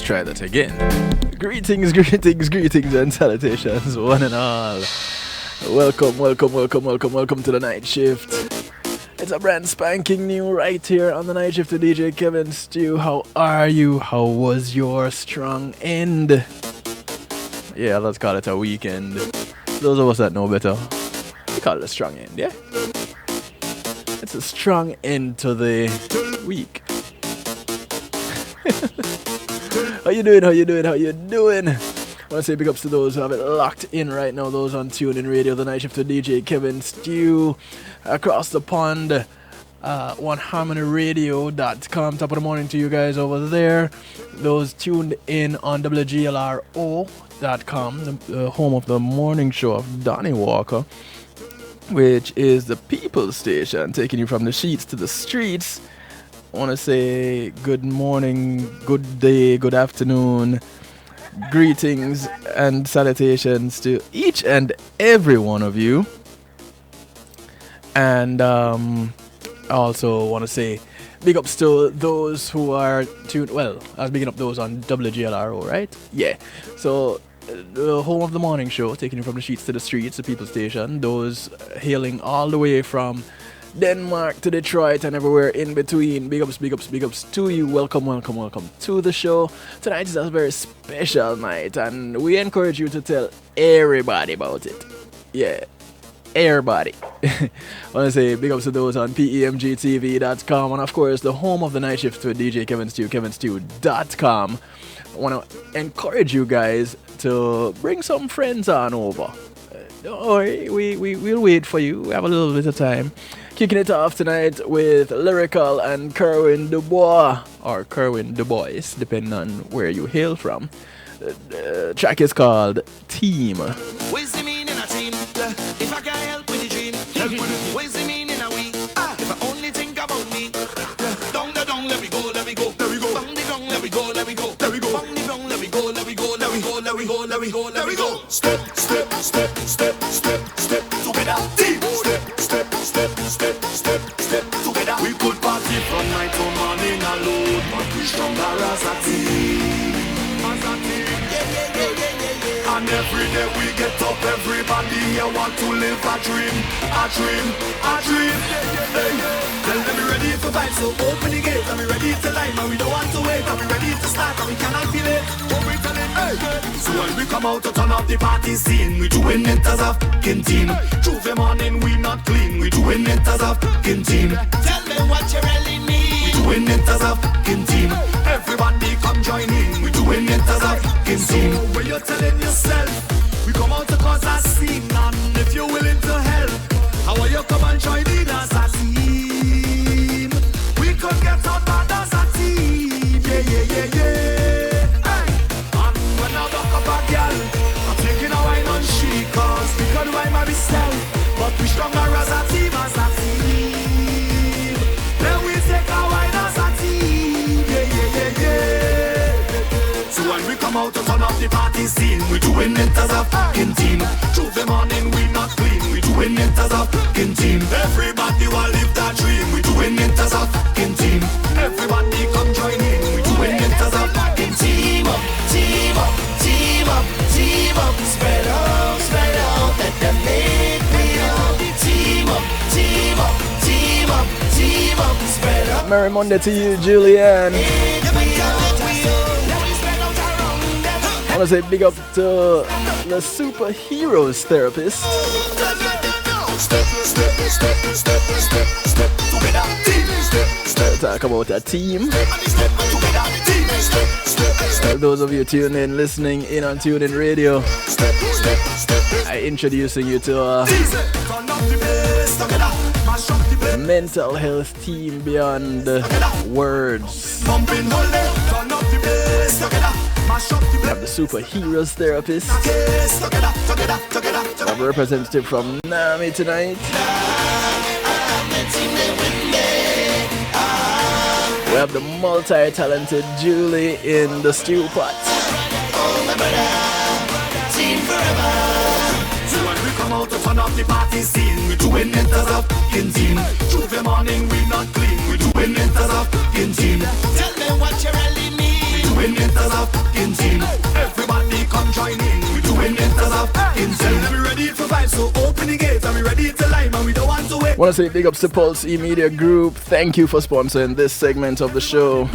try that again. Greetings, greetings, greetings, and salutations, one and all. Welcome, welcome, welcome, welcome, welcome to the night shift. It's a brand spanking new right here on the night shift with DJ Kevin Stew. How are you? How was your strong end? Yeah, let's call it a weekend. Those of us that know better, we call it a strong end, yeah? It's a strong end to the week. How you doing? How you doing? How you doing? I want to say big ups to those who have it locked in right now. Those on TuneIn Radio, the night shift to DJ Kevin Stew. Across the pond, OneHarmonyRadio.com. Top of the morning to you guys over there. Those tuned in on WGLRO.com, the home of the morning show of Donnie Walker, which is the People's Station, taking you from the sheets to the streets. I want to say good morning, good day, good afternoon, greetings and salutations to each and every one of you. And I also want to say big ups to those who are tuned. Well, I was bigging up those on WGLRO, right? Yeah. So the home of the morning show, taking you from the sheets to the streets, the People's Station. Those hailing all the way from Denmark to Detroit and everywhere in between. Big ups, big ups, big ups to you. Welcome, welcome, welcome to the show. Tonight is a very special night, and we encourage you to tell everybody about it. Yeah, everybody. I want to say big ups to those on PEMGTV.com, and of course the home of the night shift with DJ Kevin Stew, KevinStew.com. I want to encourage you guys to bring some friends on over. Don't worry, we'll wait for you. We have a little bit of time. Kicking it off tonight with Lyrical and Kerwin Dubois, or Kerwin Dubois, depending on where you hail from. The track is called Team. What's the meaning of team? If I can help with the dream. What's the meaning of we? If I only think about me. Down the down, let me go, let me go, let me go. Down the down, let me go, let me go, let me go. Down the down, let me go, let me go, let me go, let me go, let me go, let me go. Step, step, step, step, step, step together. Team. Step, step, step, step, step, step together. We could party from night to morning alone, but we stronger as a team. As a team. And every day we get up, everybody here want to live a dream, a dream, a dream. Hey, tell them we're ready for fight, so open the gate. And we're ready to line, and we don't want to wait. And we're ready to start, and we cannot be late. What we telling, hey. So when we come out to turn up the party scene, we doing it as a fucking team. Tuesday morning we not clean, we doing it as a fucking team. Tell them what you really need. We doing it as a fucking team. Everybody come join in, we doing it as a fucking team. So when you're telling yourself, we come out to cause a scene, and if you're willing to help, how will you come and join in as a team? We could get out bad as a team, yeah, yeah, yeah, yeah. Hey. And when I walk up a girl, I'm taking a wine on she, cause we could wine by myself, but we stronger as a team, as a team. Then we take a wine as a team, yeah, yeah, yeah, yeah. So when we come out to turn up the party scene, we doing it as a fucking team. Tuesday morning we not clean, we doing it as a fucking team. Everybody will live that dream, we doing it as a fucking team. Everybody come join in, we doing it as a fucking team. Up, team up, team up, team up. Spread out, let them make me up. Team up, team up, team up, team up. Spread out. Merry Monday to you, Julianne. I want to say big up to the superheroes therapist. Talk about a team. Those of you tuning in, listening in on TuneIn Radio, I introducing you to a mental health team beyond words. We have the superheroes therapist. We have a representative from NAMI tonight. We have the multi-talented Julie in the stew pot. So when we come out to turn up the party scene, we doing it as a fucking team. Tuesday morning we not clean, we doing it as a fucking team. Tell them what you really need. We doing it as a Want to say big ups to Pulse E Media Group. Thank you for sponsoring this segment of the show.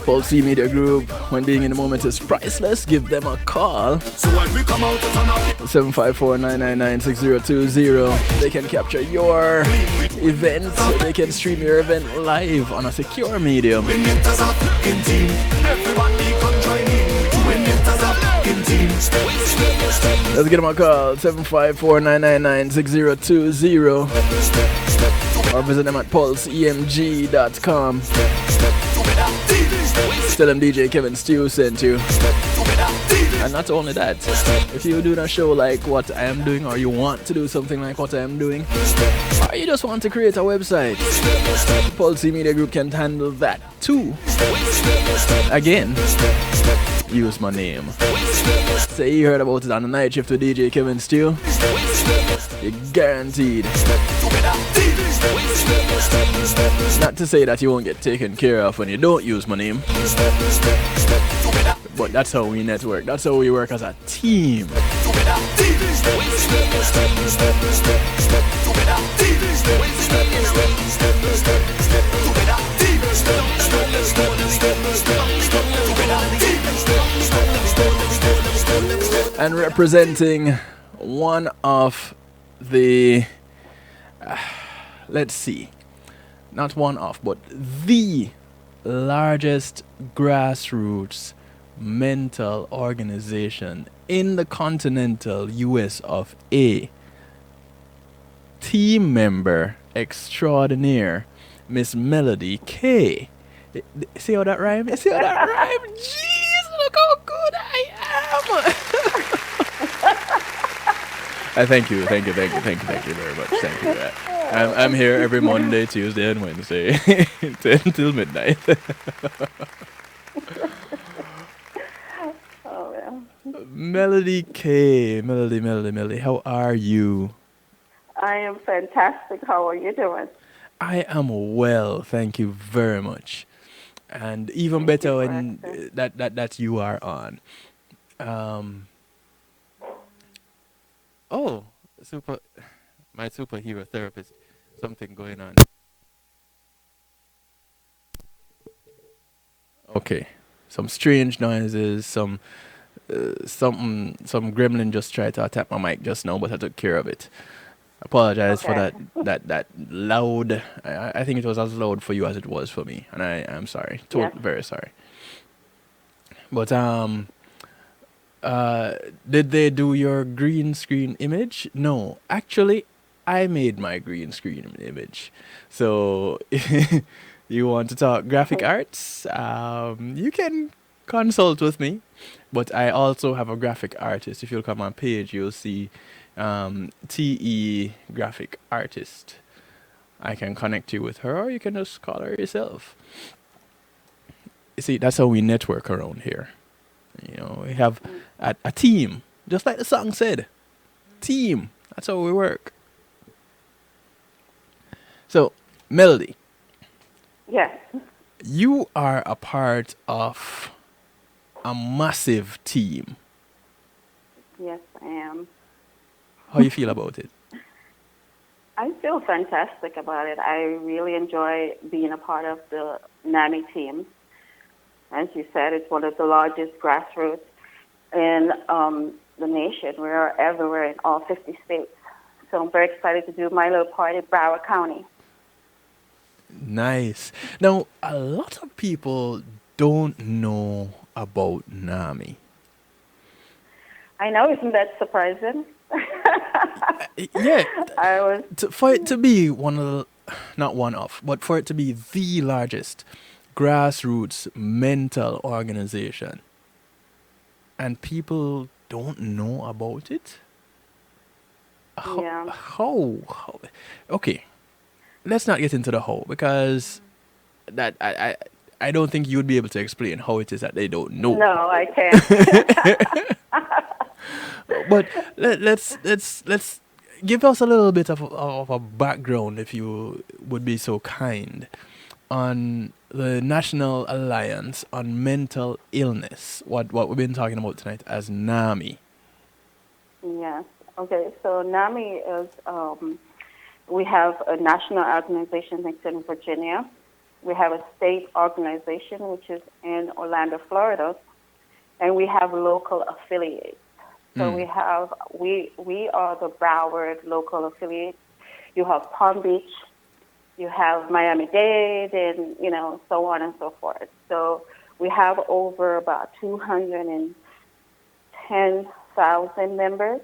Pulse E Media Group, when being in the moment is priceless, give them a call. 754-999-6020. They can capture your event. They can stream your event live on a secure medium. Let's get them a call, 754-999-6020, or visit them at pulseemg.com. Tell them DJ Kevin Stew sent you. And not only that, if you do a show like what I am doing, or you want to do something like what I am doing, or you just want to create a website, Pulse Media Group can handle that too. Again, use my name. Say you heard about it on the night shift with DJ Kevin Steele. You're guaranteed. Not to say that you won't get taken care of when you don't use my name, but that's how we network. That's how we work as a team. And representing one of the, let's see, not one of, but the largest grassroots mental organization in the continental US of A. Team member extraordinaire, Miss Melody Kaye. See how that rhyme? See how that rhyme? Jeez, look how good I am! Thank you very much. Thank you. I'm here every Monday, Tuesday, and Wednesday until midnight. Oh, yeah. Melody Kaye, Melody, how are you? I am fantastic. How are you doing? I am well, thank you very much, and even Thank better you for when asking. that you are on. Oh, my superhero therapist, something going on. Okay, some strange noises, some gremlin just tried to attack my mic just now, but I took care of it. Apologize for Okay. that loud. I think it was as loud for you as it was for me, and I am sorry, Yes. very sorry. But did they do your green screen image? No, actually, I made my green screen image. So if you want to talk graphic arts, you can consult with me. But I also have a graphic artist. If you'll come on page, you'll see TE graphic artist. I can connect you with her, or you can just call her yourself. You see, that's how we network around here. You know, we have a team, just like the song said. Team. That's how we work. So, Melody, Yes. you are a part of a massive team. Yes, I am. How you feel about it? I feel fantastic about it. I really enjoy being a part of the NAMI team. As you said, it's one of the largest grassroots in the nation. We're everywhere in all 50 states. So I'm very excited to do my little part in Broward County. Nice. Now, a lot of people don't know about NAMI. I know, isn't that surprising? Yeah, I was, for it to be not one of, but for it to be the largest grassroots mental organization, and people don't know about it. yeah. How? Okay, let's not get into the how, because that I don't think you'd be able to explain how it is that they don't know. No, I can't. But let's give us a little bit of a background, if you would be so kind, on the National Alliance on Mental Illness, what we've been talking about tonight as NAMI. Yes. Okay. So NAMI is We have a national organization that's in Virginia. We have a state organization, which is in Orlando, Florida, and we have local affiliates. So we are the Broward local affiliate. You have Palm Beach, you have Miami-Dade, and so on and so forth. So we have over about 210,000 members,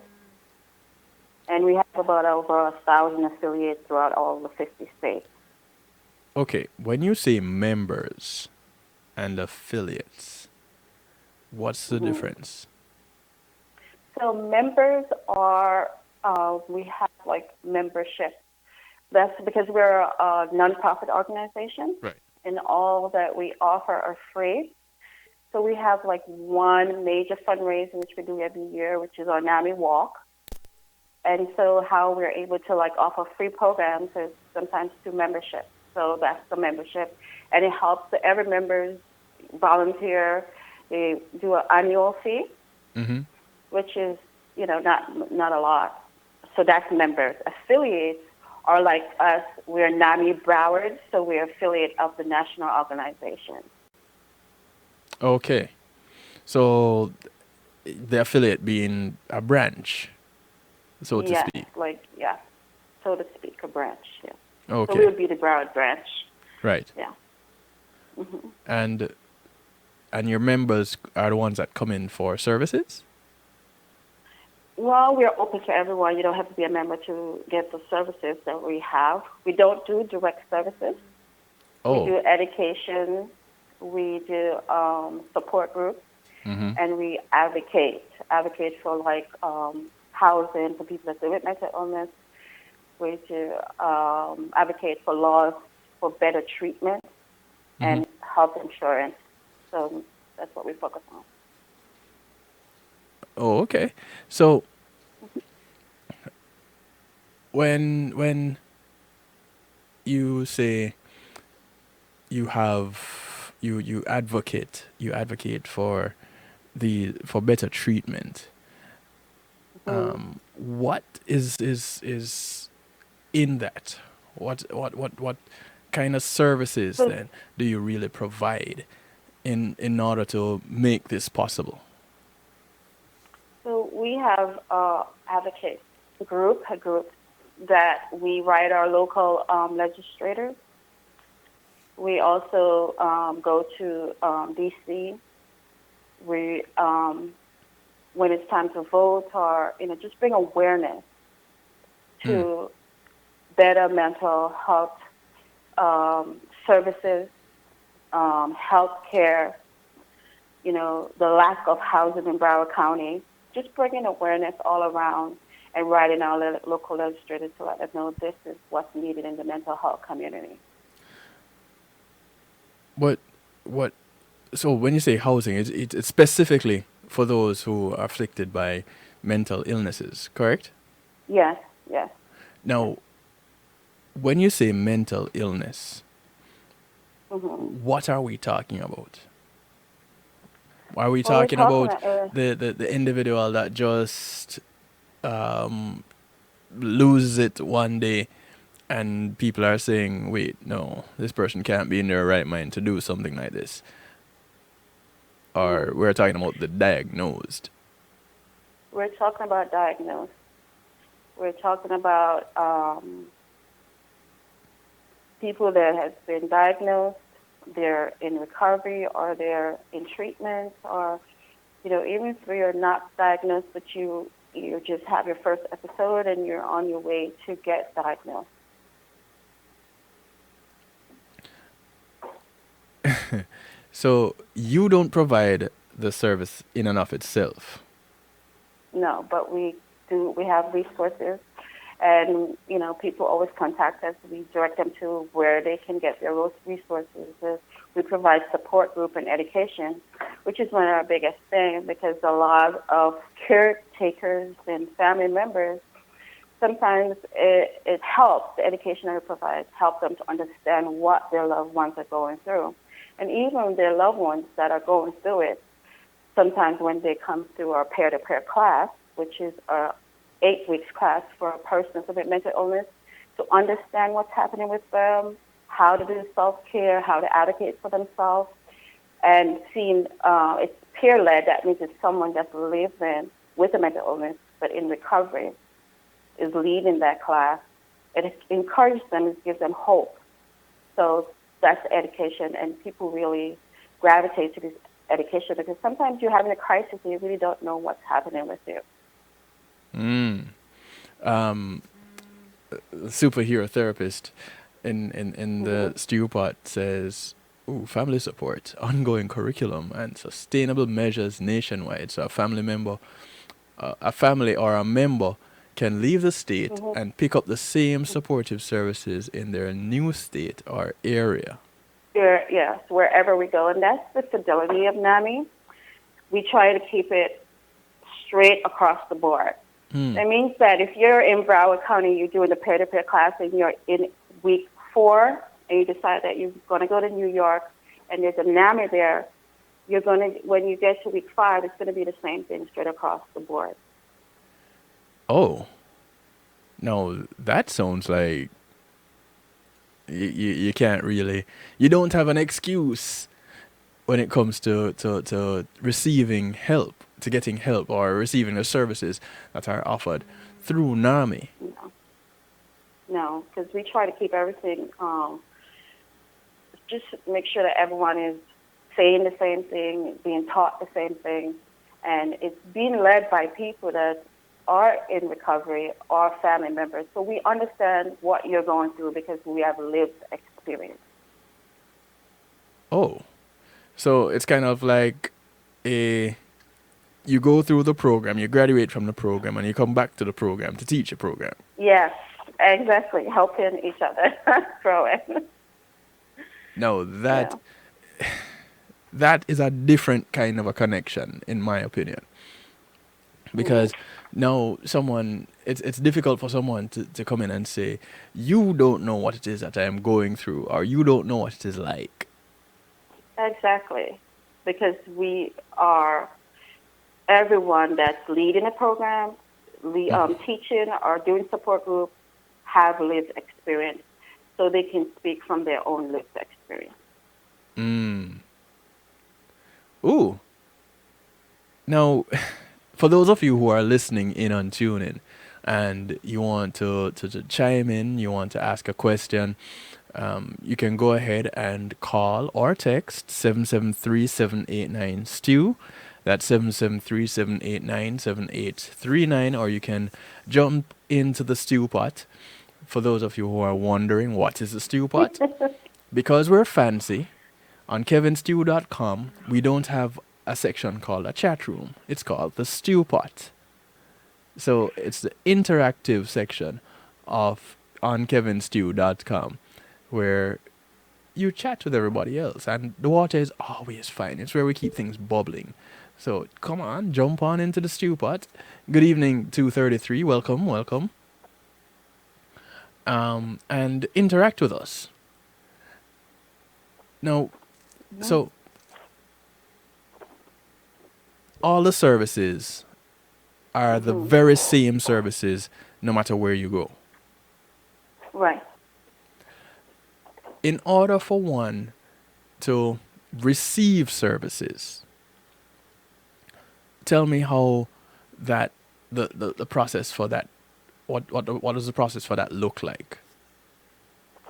and we have about over 1,000 affiliates throughout all the 50 states. Okay, when you say members and affiliates, what's the difference? So members are, we have like membership. That's because we're a nonprofit organization. Right. And all that we offer are free. So we have like one major fundraiser, which we do every year, which is our NAMI Walk. And so how we're able to like offer free programs is sometimes through membership. So that's the membership. And it helps every member volunteer. They do an annual fee. Mm-hmm. Which is, not a lot. So that's members. Affiliates are like us. We're NAMI Broward, so we're affiliate of the national organization. Okay. So the affiliate being a branch, so to speak. So to speak, a branch, yeah. Okay. So we would be the Broward branch. Right. Yeah. Mm-hmm. And your members are the ones that come in for services? Well, we're open to everyone. You don't have to be a member to get the services that we have. We don't do direct services. Oh. We do education. We do support groups. Mm-hmm. And we advocate for like housing for people that live with mental illness. We do advocate for laws for better treatment and health insurance. So that's what we focus on. Oh, okay. So when you say you advocate for better treatment, what is in that? What kind of services then do you really provide in order to make this possible? So we have advocate a group that we write our local legislators. We also go to D.C. We, when it's time to vote, or just bring awareness to better mental health services, health care. The lack of housing in Broward County. Just bringing awareness all around and writing our local legislators to let us know this is what's needed in the mental health community. So when you say housing, it's specifically for those who are afflicted by mental illnesses, correct? Yes. Now, when you say mental illness, what are we talking about? Are we talking about the individual that just loses it one day and people are saying, wait, no, this person can't be in their right mind to do something like this? Or we're talking about the diagnosed? We're talking about diagnosed. We're talking about people that have been diagnosed, they're in recovery, or they're in treatment, or even if you're not diagnosed, but you just have your first episode and you're on your way to get diagnosed. So you don't provide the service in and of itself? No, but we do. We have resources, and people always contact us. We direct them to where they can get their resources. We provide support group and education, which is one of our biggest things, because a lot of caretakers and family members, sometimes it helps, the education that it provides, help them to understand what their loved ones are going through. And even their loved ones that are going through it, sometimes when they come through our peer-to-peer class, which is a 8 weeks class for a person with mental illness, to understand what's happening with them, how to do self-care, how to advocate for themselves, and seeing it's peer-led. That means it's someone that's living with a mental illness but in recovery is leading that class. It encourages them, it gives them hope. So that's education, and people really gravitate to this education because sometimes you're having a crisis and you really don't know what's happening with you. Superhero therapist in the stew pot says, ooh, family support, ongoing curriculum, and sustainable measures nationwide. So a family or a member can leave the state and pick up the same supportive services in their new state or area. Yes, wherever we go, and that's the fidelity of NAMI. We try to keep it straight across the board. That means that if you're in Broward County, you're doing the peer-to-peer class, and you're in week 4, and you decide that you're going to go to New York, and there's a NAMI there, you're going to, when you get to week 5, it's going to be the same thing straight across the board. Oh, no, that sounds like you can't really, you don't have an excuse when it comes to receiving help, to getting help or receiving the services that are offered through NAMI. No, because we try to keep everything, just make sure that everyone is saying the same thing, being taught the same thing, and it's being led by people that are in recovery or family members. So we understand what you're going through because we have lived experience. Oh, so it's kind of like you go through the program, you graduate from the program, and you come back to the program to teach a program. Yes, exactly. Helping each other grow it. No, that is a different kind of a connection, in my opinion. Because now it's difficult for someone to come in and say, you don't know what it is that I am going through, or you don't know what it is like. Exactly. Because we are, everyone that's leading a program, teaching or doing support group have lived experience, so they can speak from their own lived experience. Ooh. Now, for those of you who are listening in on TuneIn and you want to chime in, you want to ask a question, you can go ahead and call or text 773-789-STEW. That's 773-789-7839, or you can jump into the stew pot. For those of you who are wondering what is the stew pot, because we're fancy, on kevinstew.com, we don't have a section called a chat room. It's called the stew pot. So it's the interactive section on kevinstew.com where you chat with everybody else, and the water is always fine. It's where we keep things bubbling. So come on, jump on into the stew pot. Good evening, 233. Welcome. And interact with us. Now, so all the services are the very same services no matter where you go. Right. In order for one to receive services, tell me how that the process for that, what does the process for that look like?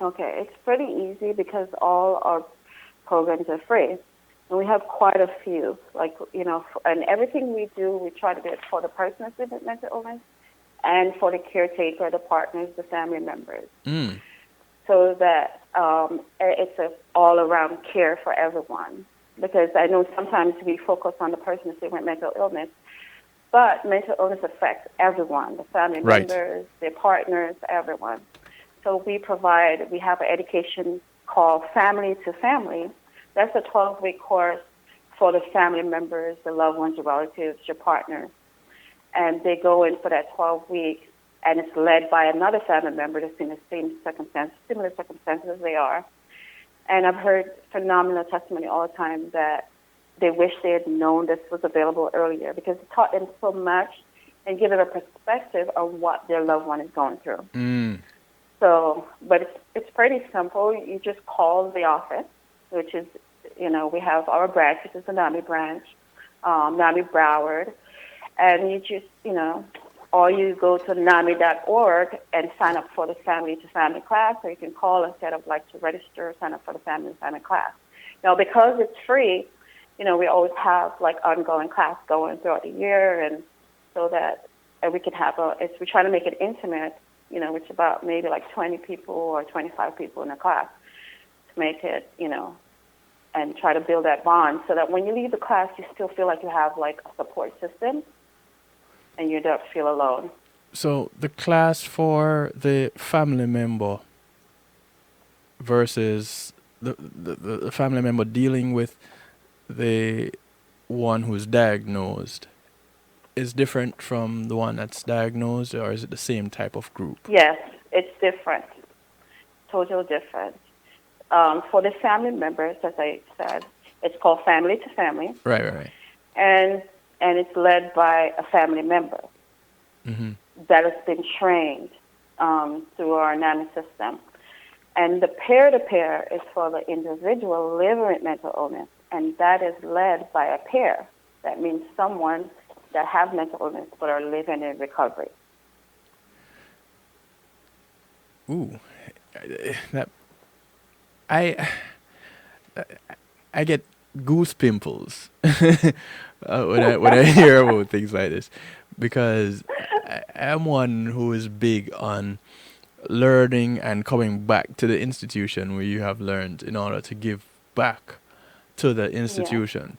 Okay, it's pretty easy because all our programs are free. And we have quite a few, and everything we do, we try to do it for the person with mental illness and for the caretaker, the partners, the family members. So that it's an all-around care for everyone. Because I know sometimes we focus on the person with mental illness, but mental illness affects everyone, the family members, their partners, everyone. So we have an education called Family to Family. That's a 12-week course for the family members, the loved ones, your relatives, your partners. And they go in for that 12 weeks, and it's led by another family member that's in the same circumstances, similar circumstances as they are. And I've heard phenomenal testimony all the time that they wish they had known this was available earlier because it taught them so much and give them a perspective of what their loved one is going through. So, but it's pretty simple. You just call the office, which is, we have our branch, which is the NAMI branch, NAMI Broward, and you just, or you go to NAMI.org and sign up for the family to family class, or you can call instead of like to register, sign up for the family to family class. Now, because it's free, we always have like ongoing class going throughout the year, and so that we can have we're trying to make it intimate, which about maybe like 20 people or 25 people in a class to make it, and try to build that bond so that when you leave the class, you still feel like you have like a support system and you don't feel alone. So the class for the family member versus the family member dealing with the one who's diagnosed is different from the one that's diagnosed, or is it the same type of group? Yes, it's different, totally different. For the family members, as I said, it's called Family to Family. Right. And it's led by a family member that has been trained through our NAMI system. And the peer-to-peer is for the individual living with mental illness, and that is led by a peer. That means someone that have mental illness but are living in recovery. Ooh, that I get goose pimples when I hear about things like this, because I'm one who is big on learning and coming back to the institution where you have learned in order to give back to the institution.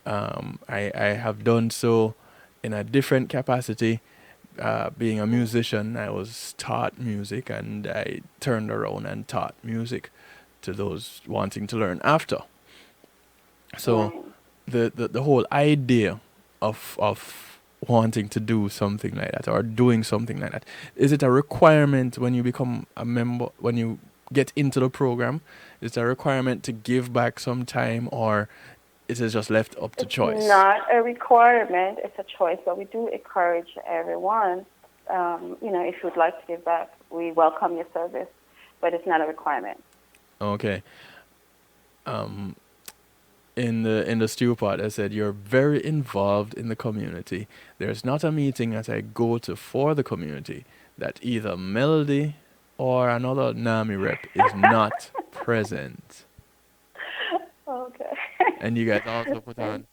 I have done so in a different capacity. Being a musician, I was taught music, and I turned around and taught music to those wanting to learn after. So the whole idea of wanting to do something like that or doing something like that, is it a requirement when you become a member, when you get into the program? Is it a requirement to give back some time, or is it just left up to choice? It's not a requirement, it's a choice, but we do encourage everyone, if you'd like to give back, we welcome your service, but it's not a requirement. Okay. In the stew pot, I said you're very involved in the community. There's not a meeting that I go to for the community that either Melody or another NAMI rep is not present. Okay. And you guys also put on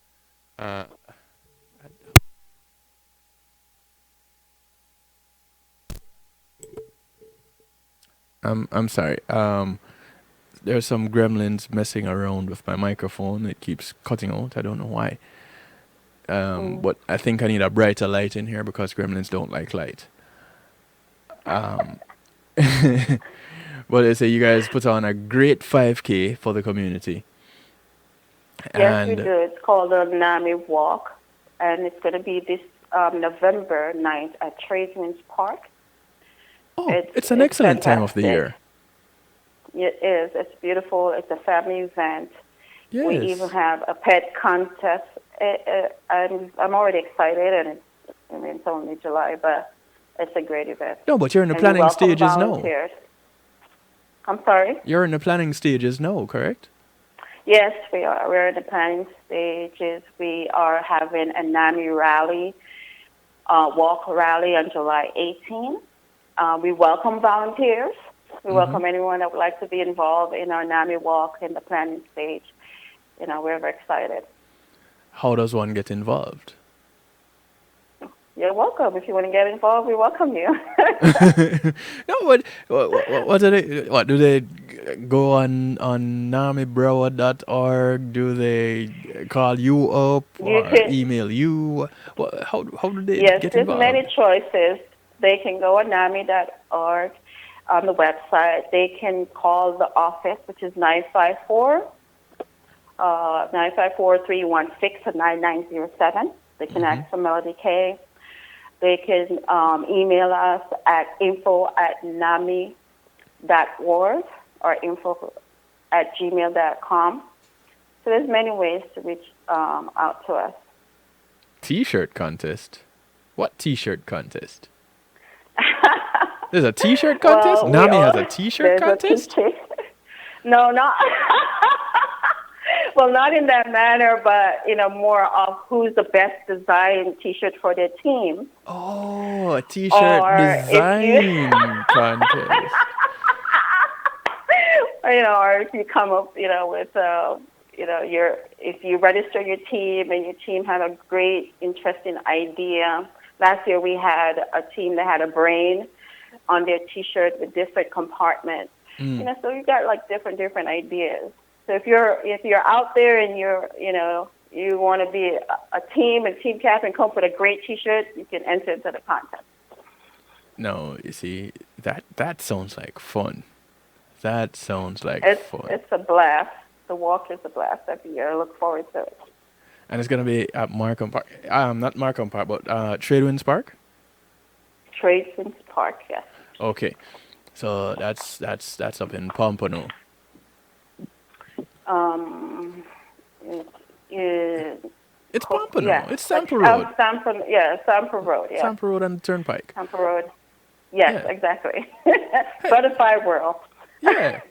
I'm sorry. There's some gremlins messing around with my microphone. It keeps cutting out. I don't know why. But I think I need a brighter light in here because gremlins don't like light. But they say you guys put on a great 5K for the community. Yes, we do. It's called the NAMI Walk, and it's going to be this November 9th at Tradesman's Park. Oh, it's an excellent time of the year. It is. It's beautiful. It's a family event. Yes. We even have a pet contest. I'm already excited, and it's only July, but it's a great event. No, but you're in the planning stages now. I'm sorry? You're in the planning stages now, correct? Yes, we are. We're in the planning stages. We are having a NAMI rally, walk rally on July 18th. We welcome volunteers. We welcome anyone that would like to be involved in our NAMI walk in the planning stage. We're very excited. How does one get involved? You're welcome. If you want to get involved, we welcome you. No, but what do they go on NamiBroward.org? Do they call you up or email you? How do they get involved? Yes, there's many choices. They can go on NAMI.org on the website. They can call the office, which is 954-316-9907. They can ask for Melody Kaye. They can email us at info@nami.org or info@gmail.com. So there's many ways to reach out to us. T-shirt contest? What T-shirt contest? There's a T-shirt contest. Well, NAMI has a T-shirt there's a contest. T-shirt. No, not. Well, not in that manner, but more of who's the best design T-shirt for their team. Oh, a T-shirt Or if you- design contest. Or if you come up, with, if you register your team and your team had a great, interesting idea. Last year we had a team that had a brain on their T-shirt with different compartments. So you got like different ideas. So if you're out there and you want to be a team and team captain, come up with a great T-shirt, you can enter into the contest. No, you see, that sounds like fun. That sounds like fun. It's a blast. The walk is a blast every year. I look forward to it. And it's gonna be at Markham Park. Not Markham Park, but Tradewinds Park. Tradewinds Park, yes. Okay, so that's up in Pompano. It's Pompano. Yeah. It's Sample Road. Sample Road. Yeah. Sample Road and Turnpike. Sample Road. Yes, Yeah. Exactly. Butterfly World. Yeah.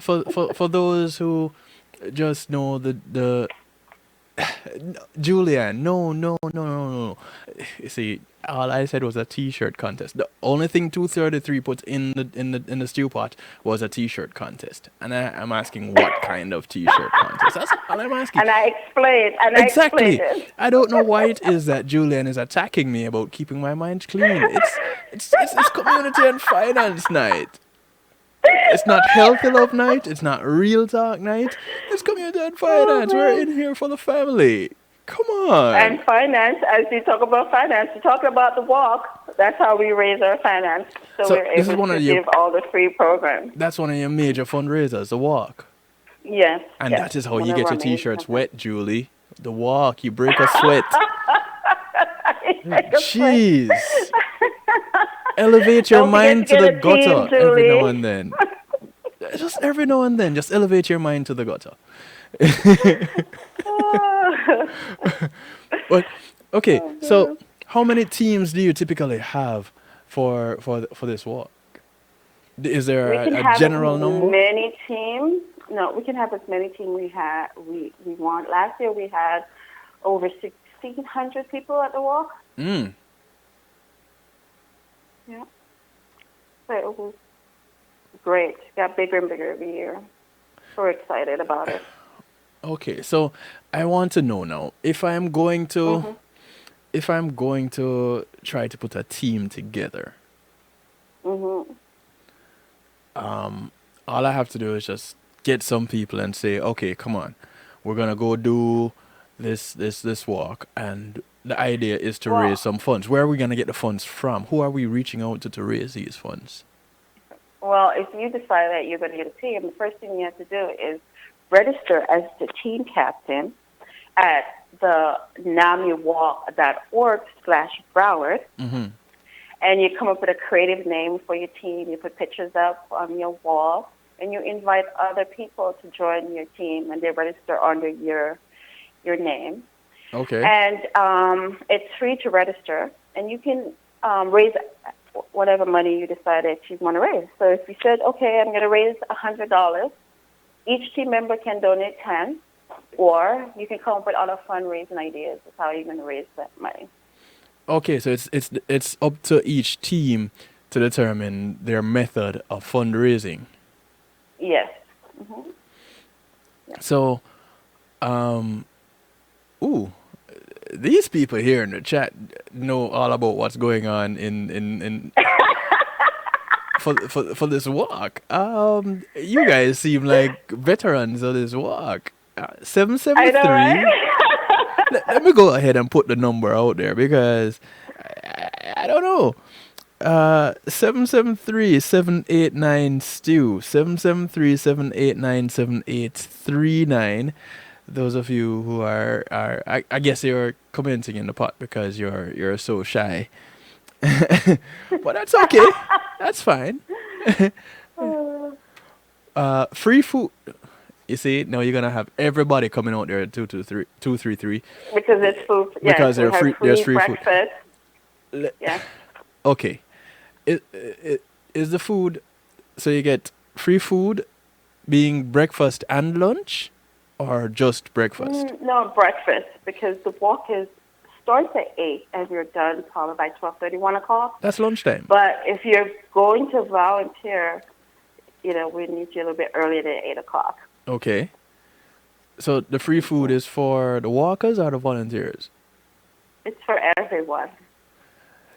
For those who just know the Julianne, no. You see, all I said was a T-shirt contest. The only thing 233 put in the stew pot was a T-shirt contest, and I'm asking what kind of T-shirt contest. That's all I'm asking. And I explained. Exactly. I don't know why it is that Julianne is attacking me about keeping my mind clean. It's community and finance night. It's not healthy love night. It's not real talk night. It's community and finance. We're in here for the family. Come on. And finance, as you talk about finance, you talk about the walk. That's how we raise our finance. So we're this is able one to of your- give all the free programs. That's one of your major fundraisers, the walk. Yes. And yes. that is how One you of get our your main T-shirts programs. wet, Julie. The walk. You break a sweat. Jeez. Elevate your Don't forget mind to to get the a team, gutter every Julie. now and then. Just every now and then. Just elevate your mind to the gutter. But okay, so how many teams do you typically have for this walk? Is there We can a have general as number? many teams. No, we can have as many teams we want. Last year we had over 1,600 people at the walk. Mm. Yeah. So it was great. Got bigger and bigger every year. So we're excited about it. Okay, so I want to know now if I'm going to try to put a team together. Mhm. All I have to do is just get some people and say, okay, come on, we're gonna go do this walk, and the idea is to raise some funds. Where are we gonna get the funds from? Who are we reaching out to raise these funds? Well, if you decide that you're going to get a team, the first thing you have to do is register as the team captain at the NAMIWalk.org/Broward. Mm-hmm. And you come up with a creative name for your team. You put pictures up on your wall, and you invite other people to join your team, and they register under your name. Okay. And it's free to register, and you can raise whatever money you decide that you want to raise. So if you said, okay, I'm going to raise $100, each team member can donate 10, or you can come up with other fundraising ideas of how you're going to raise that money. Okay, so it's up to each team to determine their method of fundraising. Yes. Mm-hmm. So, these people here in the chat know all about what's going on in for this walk. You guys seem like veterans of this walk. 773. I know, right? Let me go ahead and put the number out there because I don't know. 773-789-STEW. 773-789-7839. Those of you who are I guess you're commenting in the pot because you're so shy. But that's okay. That's fine. Free food. You see, now you're gonna have everybody coming out there at 233. Because it's food. Because we have there's free food. breakfast. Yeah. Okay. Is the food, so you get free food being breakfast and lunch, or just breakfast? No, breakfast, because the walk starts at 8 and you're done probably by 12:30, 1 o'clock. That's lunchtime. But if you're going to volunteer, we need you a little bit earlier than 8 o'clock. Okay. So the free food is for the walkers or the volunteers? It's for everyone.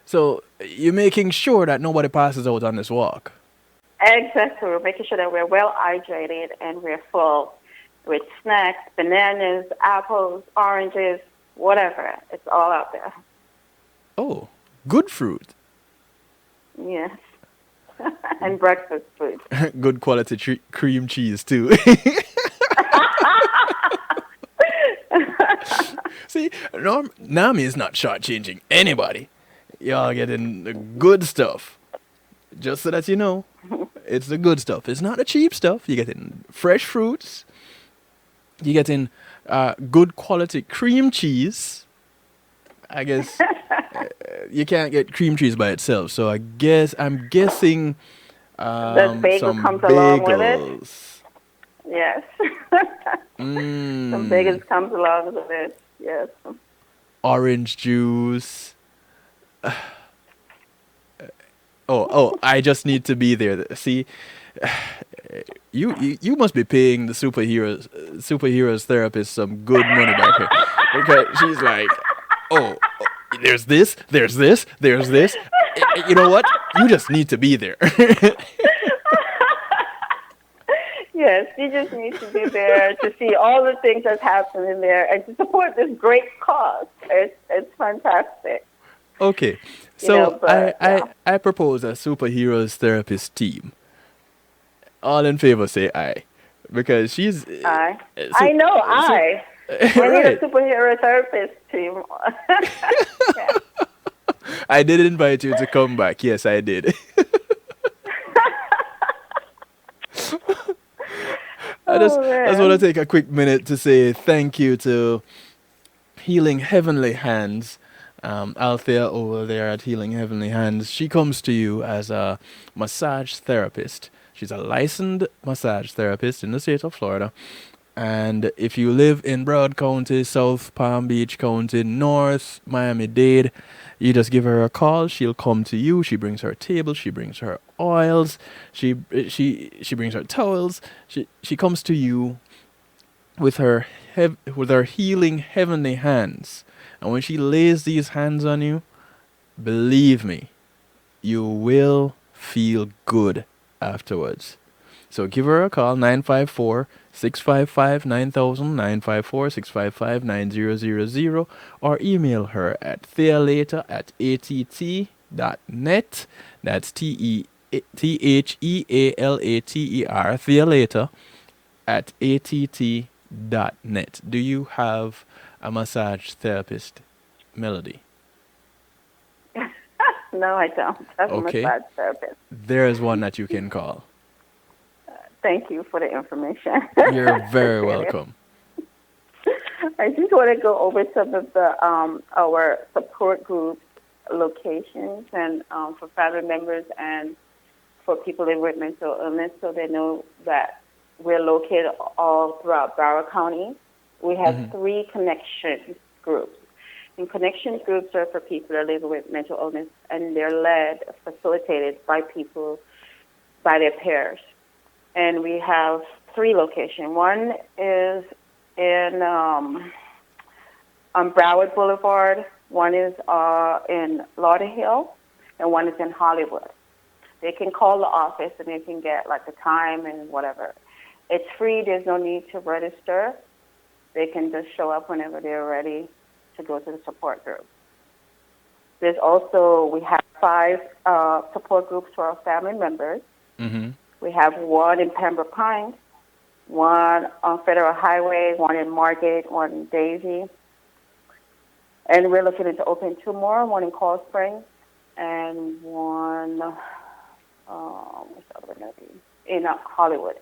So you're making sure that nobody passes out on this walk. Exactly. We're making sure that we're well hydrated and we're full with snacks, bananas, apples, oranges, whatever. It's all out there. Oh, good fruit. Yes. And breakfast food. Good quality cream cheese too. See, NAMI is not shortchanging anybody. Y'all getting the good stuff. Just so that you know, it's the good stuff. It's not the cheap stuff. You're getting fresh fruits. You're getting good quality cream cheese. I guess you can't get cream cheese by itself. So I'm guessing the bagel some comes along with it. bagels. Yes. Some bagels comes along with it. Yes. Orange juice. Oh, I just need to be there. See, you must be paying the superheroes therapist some good money back here, because she's like, oh, there's this. You know what? You just need to be there. Yes, you just need to be there to see all the things that's happening there and to support this great cause. It's fantastic. Okay, so I propose a superheroes therapist team. All in favor say aye, because she's I know I need a superhero therapist team. Yeah. I did invite you to come back. Yes, I did. I just want to take a quick minute to say thank you to Healing Heavenly Hands. Althea over there at Healing Heavenly Hands. She comes to you as a massage therapist. She's a licensed massage therapist in the state of Florida. And if you live in Broward County, South Palm Beach County, North Miami-Dade, you just give her a call. She'll come to you. She brings her table. She brings her oils. She brings her towels. She comes to you with her healing heavenly hands. And when she lays these hands on you, believe me, you will feel good afterwards. So give her a call, 954-655-9000, 954-655-9000, or email her at thealater@att.net. That's TheAlater, thealater@att.net. Do you have a massage therapist, Melody? No, I don't. I'm a massage therapist. There's one that you can call. Thank you for the information. You're very welcome. I just want to go over some of the our support group locations and for family members and for people living with mental illness, so they know that we're located all throughout Broward County. We have 3 connection groups. And connection groups are for people that live with mental illness, and they're facilitated by people, by their peers. And we have 3 locations. One is in on Broward Boulevard, one is in Lauderhill, and one is in Hollywood. They can call the office and they can get like the time and whatever. It's free. There's no need to register. They can just show up whenever they're ready to go to the support group. We have 5 support groups for our family members. Mm-hmm. We have one in Pembroke Pines, one on Federal Highway, one in Margate, one in Daisy. And we're looking to open 2 more, one in Coral Springs and one in Hollywood.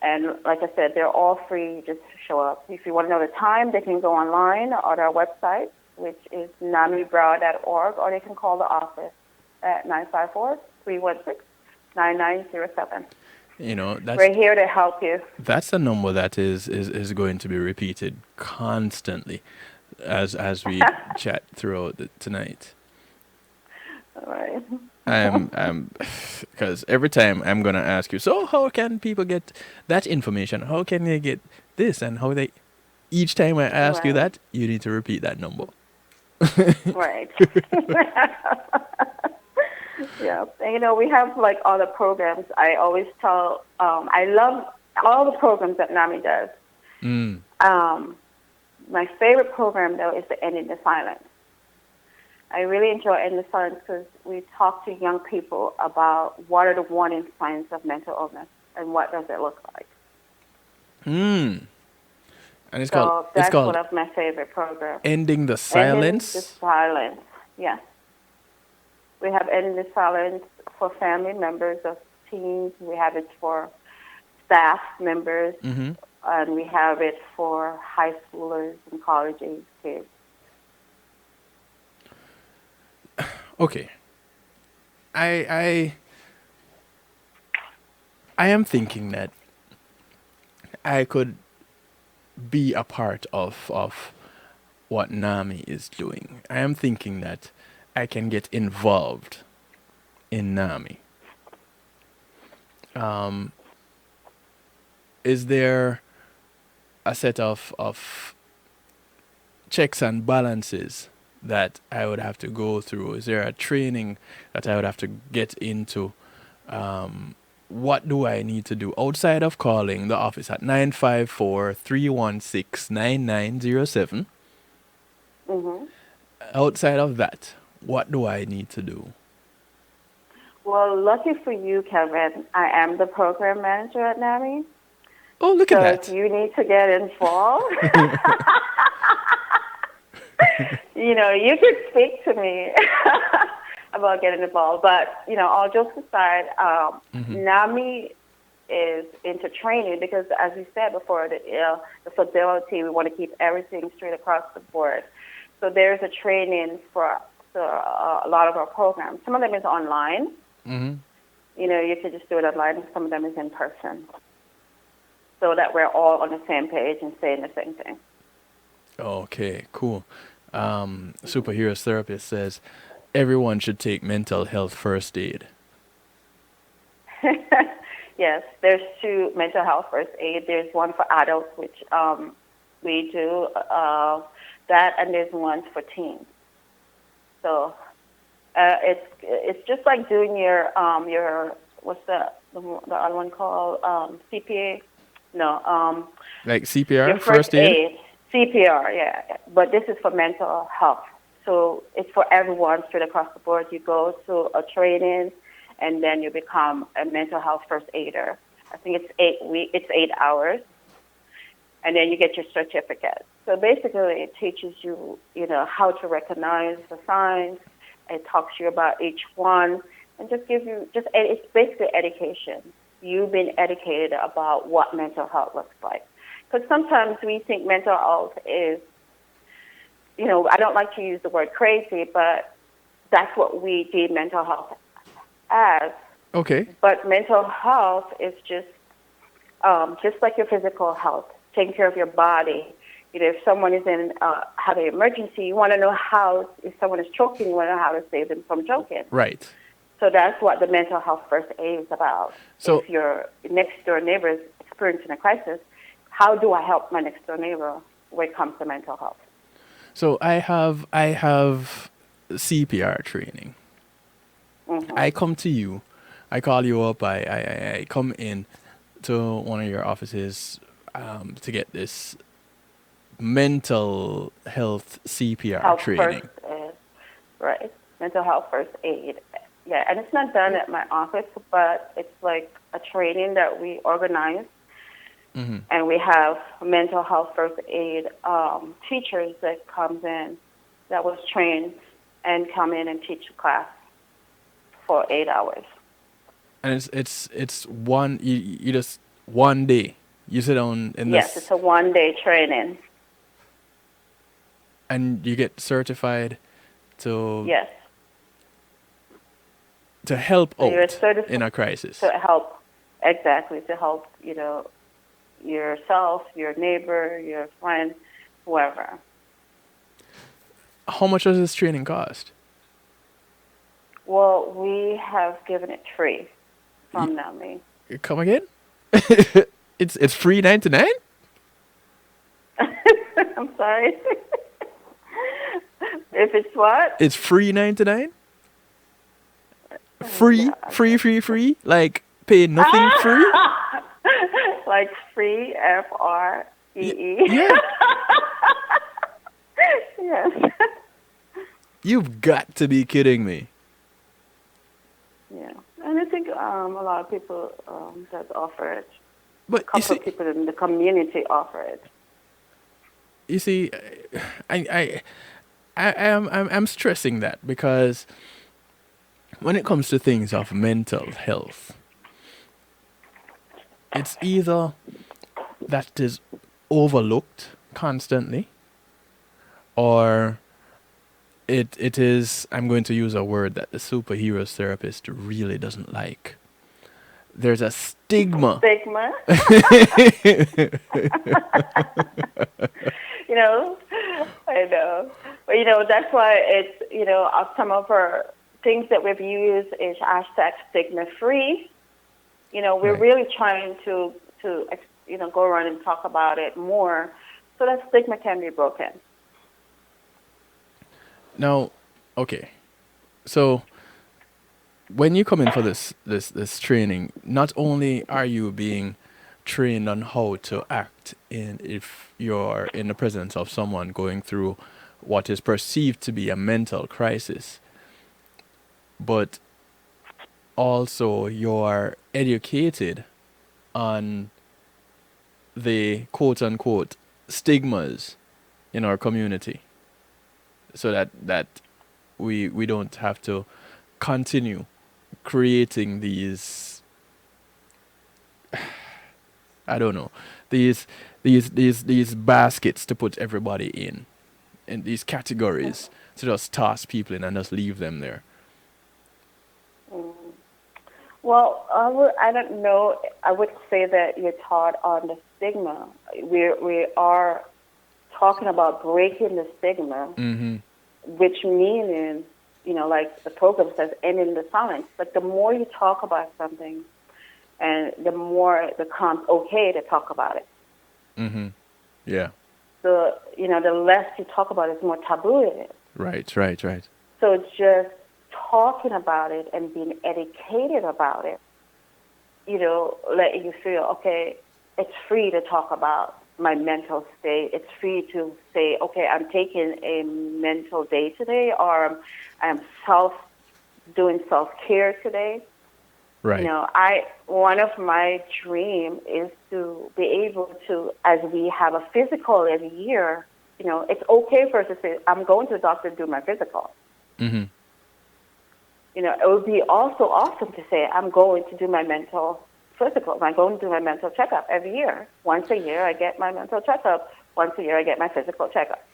And like I said, they're all free. You just show up. If you want to know the time, they can go online on our website, which is namibroward.org, or they can call the office at 954-316-9907. You know, We're here to help you. that's a number that is going to be repeated constantly as we chat throughout tonight. All right. I'm because every time I'm gonna ask you, so how can people get that information? How can they get this? And how they each time I ask you Right. that, you need to repeat that number. Right. Yeah. And, we have like other programs. I always tell, I love all the programs that NAMI does. Mm. My favorite program, though, is the Ending the Silence. I really enjoy Ending the Silence because we talk to young people about what are the warning signs of mental illness and what does it look like. Mm. And So it's that's one called of my favorite programs. Ending the Ending the Silence. Silence, yes. We have Ending the Silence for family members of teens. We have it for staff members. Mm-hmm. And we have it for high schoolers and college age kids. Okay. I am thinking that I could be a part of what NAMI is doing. I am thinking that I can get involved in NAMI. Is there a set of checks and balances that I would have to go through? Is there a training that I would have to get into? What do I need to do outside of calling the office at 954-316-9907? Mm-hmm. Outside of that, what do I need to do? Well, lucky for you, Kevin, I am the program manager at NAMI. Oh, look So at if that. you need to get involved, you could speak to me about getting involved. But, all jokes aside, NAMI is into training because, as we said before, the fidelity, we want to keep everything straight across the board. So there's a training for a lot of our programs. Some of them is online. Mm-hmm. You could just do it online. Some of them is in person. So that we're all on the same page and saying the same thing. Okay, cool. Superheroes Therapist says everyone should take mental health first aid. Yes, there's 2 mental health first aid. There's one for adults, which we do that, and there's one for teens. So it's just like doing your what's the other one called CPA? No, Like CPR, your first aid. CPR, yeah. But this is for mental health. So it's for everyone straight across the board. You go to a training, and then you become a mental health first aider. I think it's 8 hours, and then you get your certificate. So basically, it teaches you, how to recognize the signs. It talks to you about each one, and it's basically education. You've been educated about what mental health looks like. Because sometimes we think mental health is, I don't like to use the word crazy, but that's what we deem mental health as. Okay. But mental health is just like your physical health, taking care of your body. If someone is having an emergency, you want to know if someone is choking, you want to know how to save them from choking. Right. So that's what the mental health first aid is about. So if your next door neighbor is experiencing a crisis, how do I help my next door neighbor when it comes to mental health? So I have CPR training. Mm-hmm. I come to you, I call you up, I come in to one of your offices to get this mental health CPR training. First aid, right? Mental health first aid. Yeah, and it's not done at my office, but it's like a training that we organize. Mm-hmm. And we have mental health first aid teachers that comes in, that was trained, and come in and teach a class for 8 hours. And it's one you just one day you sit down in Yes, this. it's a 1-day training. And you get certified to. Yes. to help So you're out certified in a crisis. to help, exactly, to help, yourself, your neighbor, your friend, whoever. How much does this training cost? Well, we have given it free from NAMI. Come again? It's free 99? I'm sorry. If it's what? It's free 99? Free, free, like pay nothing free? Like free, FREE. Yeah. Yes. You've got to be kidding me. Yeah, and I think a lot of people that offer it. But A couple of people in the community offer it. you see, I'm stressing that because when it comes to things of mental health, it's either that it is overlooked constantly, or it is, I'm going to use a word that the superhero therapist really doesn't like. There's a stigma. Stigma. I know. But, that's why it's, some of our things that we've used is hashtag stigma free. We're Right. really trying to go around and talk about it more so that stigma can be broken. Now, okay. So when you come in for this training, not only are you being trained on how to act if you're in the presence of someone going through what is perceived to be a mental crisis, but also you're educated on the quote unquote stigmas in our community, so that we don't have to continue creating these, I don't know, these baskets to put everybody in these categories, to just toss people in and just leave them there. Well, I don't know. I would say that you're taught on the stigma. We are talking about breaking the stigma, Mm-hmm. which meaning, like the program says, ending the silence. Like the more you talk about something, and the more it becomes okay to talk about it. Mm-hmm. Yeah. The less you talk about it, the more taboo it is. Right. So just talking about it and being educated about it, letting you feel, okay, it's free to talk about my mental state. It's free to say, okay, I'm taking a mental day today, or I'm doing self-care today. Right. One of my dream is to be able to, as we have a physical every year, it's okay for us to say, I'm going to the doctor to do my physical. Mm-hmm. It would be also awesome to say, I'm going to do my mental physical. I'm going to do my mental checkup every year. Once a year, I get my mental checkup. Once a year, I get my physical checkup.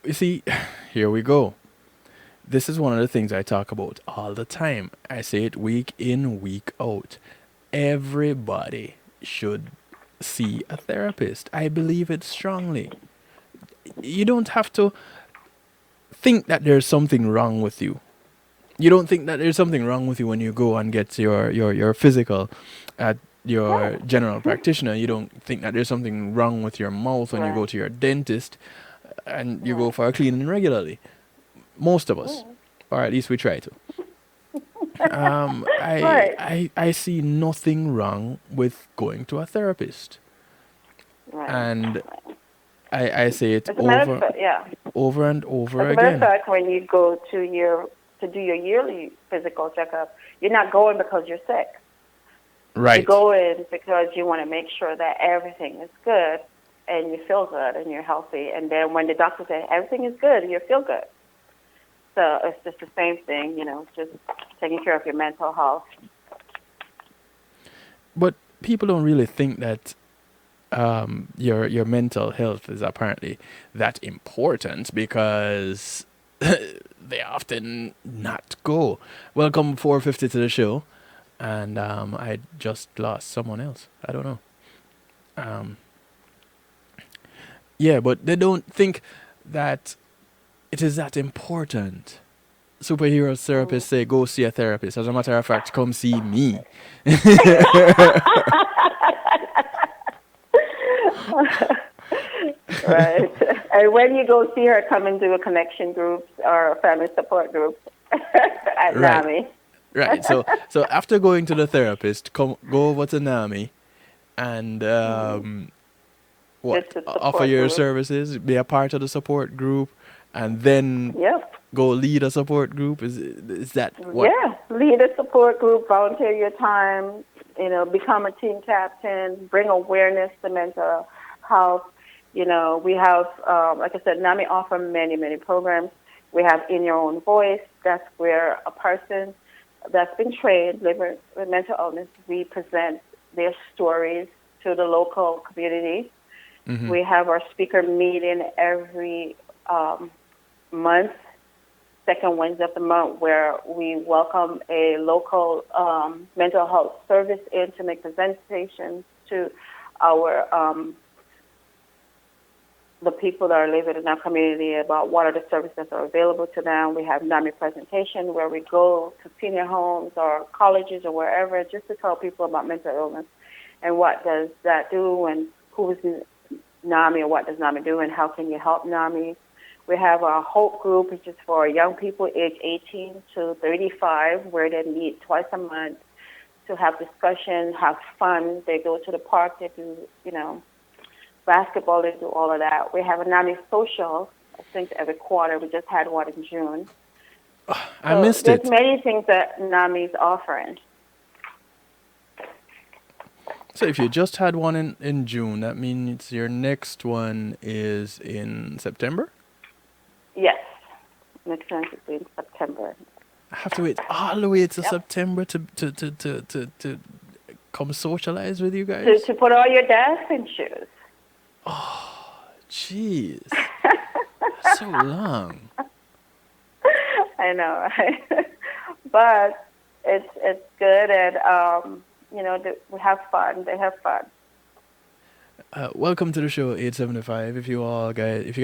You see, here we go. This is one of the things I talk about all the time. I say it week in, week out. Everybody should see a therapist. I believe it strongly. You don't have to think that there's something wrong with you. You don't think that there's something wrong with you when you go and get your physical at your general practitioner. You don't think that there's something wrong with your mouth when you go to your dentist and you go for a cleaning regularly. Most of us, or at least we try to. I see nothing wrong with going to a therapist. Right. And I say it As a matter of fact, over and over As a matter of again. fact, when you go to do your yearly physical checkup, you're not going because you're sick. Right. You go in because you want to make sure that everything is good and you feel good and you're healthy. And then when the doctor says everything is good, you feel good. So it's just the same thing, just taking care of your mental health. But people don't really think that your mental health is apparently that important, because they often not go. Welcome 450 to the show, and I just lost someone else. I don't know. Um, yeah, but they don't think that it is that important. Superhero therapists say go see a therapist. As a matter of fact, come see me. Right. And when you go see her, come and do a connection group or a family support group at Right. NAMI. Right. So after going to the therapist, go over to NAMI and It's a offer support your group. services, be a part of the support group, and then Yep. go lead a support group. Is that what? Yeah. Lead a support group, volunteer your time, become a team captain, bring awareness to mental health. We have, like I said, NAMI offer many, many programs. We have In Your Own Voice. That's where a person that's been trained living with mental illness, we present their stories to the local community. Mm-hmm. We have our speaker meeting every month, second Wednesday of the month, where we welcome a local mental health service in to make presentations to our the people that are living in our community about what are the services that are available to them. We have NAMI presentation where we go to senior homes or colleges or wherever just to tell people about mental illness and what does that do and who is NAMI or what does NAMI do and how can you help NAMI. We have our Hope group, which is for young people aged 18 to 35, where they meet twice a month to have discussion, have fun. They go to the park, they do, basketball, they do all of that. We have a NAMI social, I think every quarter. We just had one in June. I missed there's it. There's many things that NAMI is offering. So if you just had one in June, that means your next one is in September? Yes. Next one is in September. I have to wait all the way to Yep. September to come socialize with you guys? To put all your dancing shoes. Jeez. So long. I know, right? But it's good, and we have fun. They have fun. Welcome to the show, 875. If you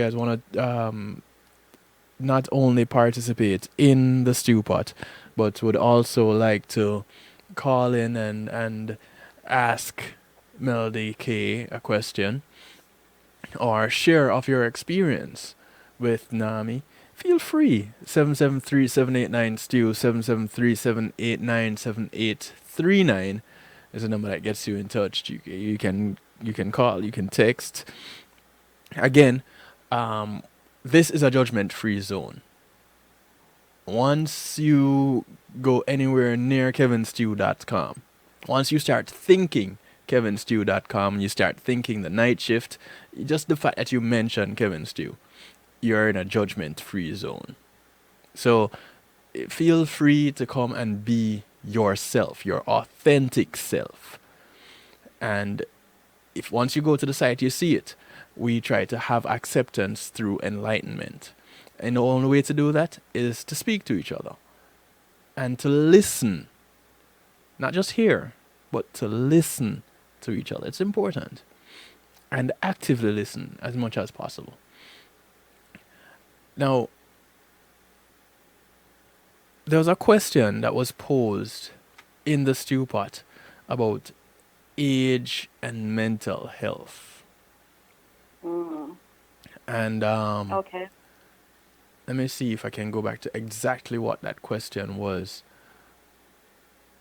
guys want to not only participate in the stew pot, but would also like to call in and ask Melody Kaye a question or share of your experience with NAMI, feel free. 773-789-STEW, 773-789-7839 is a number that gets you in touch. You can call, you can text. Again, this is a judgment-free zone. Once you go anywhere near kevinstew.com, once you start thinking kevinstew.com, you start thinking the night shift, just the fact that you mention Kevin Stew, you're in a judgment-free zone. So feel free to come and be yourself, your authentic self. And if once you go to the site, you see it, we try to have acceptance through enlightenment. And the only way to do that is to speak to each other and to listen. Not just hear, but to listen to each other. It's important. And actively listen as much as possible. Now, there was a question that was posed in the stew pot about age and mental health. And Okay. let me see if I can go back to exactly what that question was.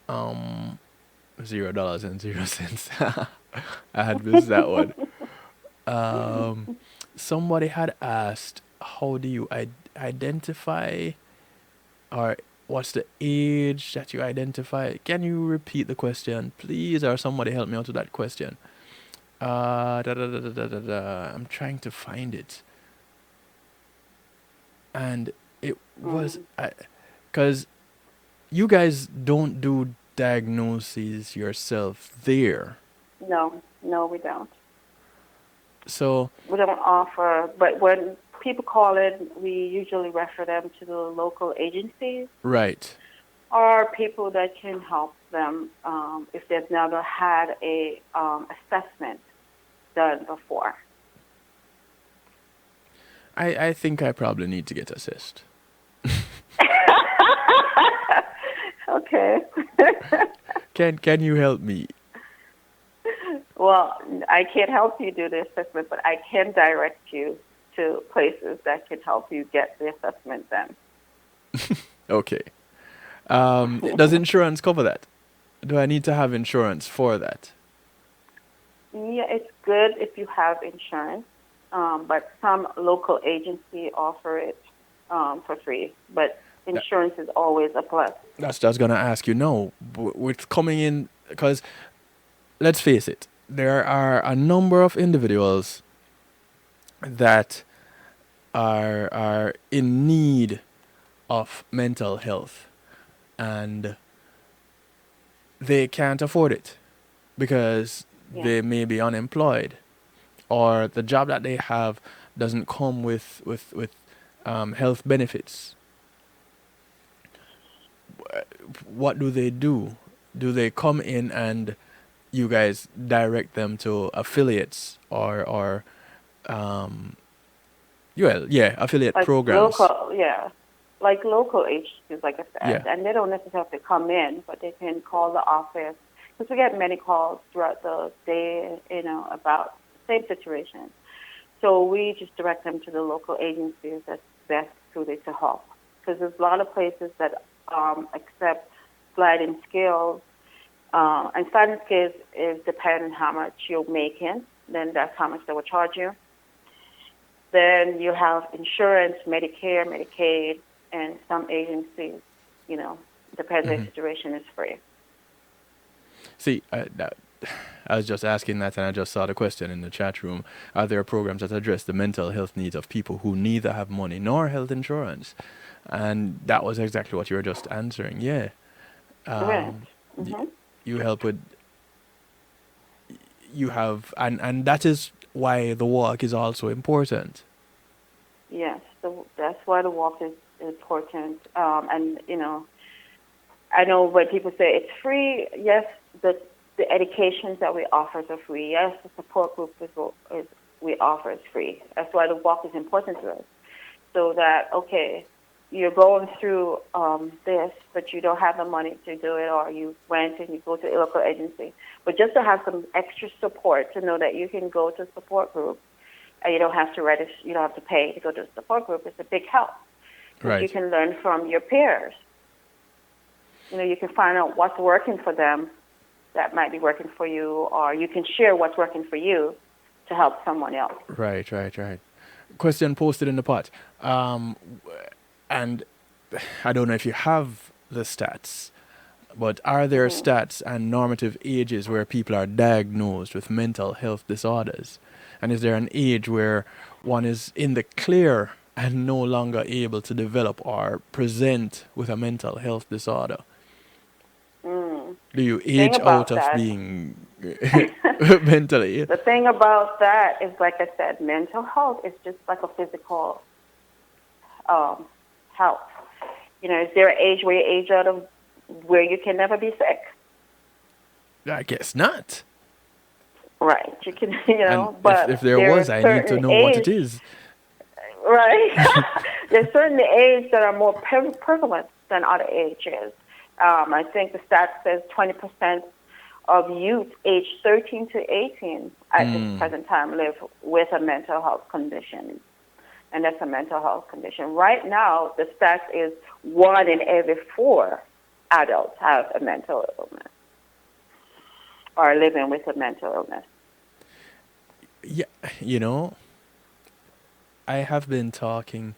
$0.00. I had missed that one. Somebody had asked, how do you identify, or what's the age that you identify? Can you repeat the question, please? Or somebody help me out with that question. I'm trying to find it. And it was, because you guys don't do diagnoses yourself there. No, we don't. So We don't offer, but when people call in, we usually refer them to the local agencies Right. or people that can help them if they've never had a assessment done before. I think I probably need to get assessed. Okay. Can you help me? Well, I can't help you do the assessment, but I can direct you to places that can help you get the assessment done. Okay. Does insurance cover that? Do I need to have insurance for that? Yeah, it's good if you have insurance, but some local agency offer it for free. But insurance is always a plus. That's just gonna ask you. No, with coming in, because let's face it, there are a number of individuals that are in need of mental health, and they can't afford it because Yeah. they may be unemployed, or the job that they have doesn't come with health benefits. What do they do? Do they come in and you guys direct them to affiliates or affiliate Like programs? like local agencies, like I said, Yeah. and they don't necessarily have to come in, but they can call the office because we get many calls throughout the day, about the same situation. So we just direct them to the local agencies that's best suited to help, because there's a lot of places that accept sliding scales, and sliding scales is depending on how much you're making, then that's how much they will charge you. Then you have insurance, Medicare, Medicaid, and some agencies, depends on the situation, is free. See, I was just asking that, and I just saw the question in the chat room. Are there programs that address the mental health needs of people who neither have money nor health insurance? And that was exactly what you were just answering. Yeah. Right. You help with, you have, and that is why the walk is also important. Yes, that's why the walk is important. And, I know when people say it's free, yes, the educations that we offer are free. Yes, the support group we offer is free. That's why the walk is important to us. So that, okay, you're going through this, but you don't have the money to do it, or you went and you go to a local agency. But just to have some extra support, to know that you can go to a support group and you don't have to register, you don't have to pay to go to a support group, it's a big help. Right. You can learn from your peers. You can find out what's working for them that might be working for you, or you can share what's working for you to help someone else. Right. Question posted in the pot. And I don't know if you have the stats, but are there stats and normative ages where people are diagnosed with mental health disorders? And is there an age where one is in the clear and no longer able to develop or present with a mental health disorder? Do you age out of being mentally ill? The thing about that is, like I said, mental health is just like a physical health. Is there an age where you age out of where you can never be sick? I guess not. Right. You can, And but if there was, I need to know what it is. Right. There's certain ages that are more prevalent than other ages. I think the stat says 20% of youth aged 13 to 18 at this present time live with a mental health condition. And that's a mental health condition. Right now, the stat is 1 in every 4 adults have a mental illness or are living with a mental illness. Yeah, I have been talking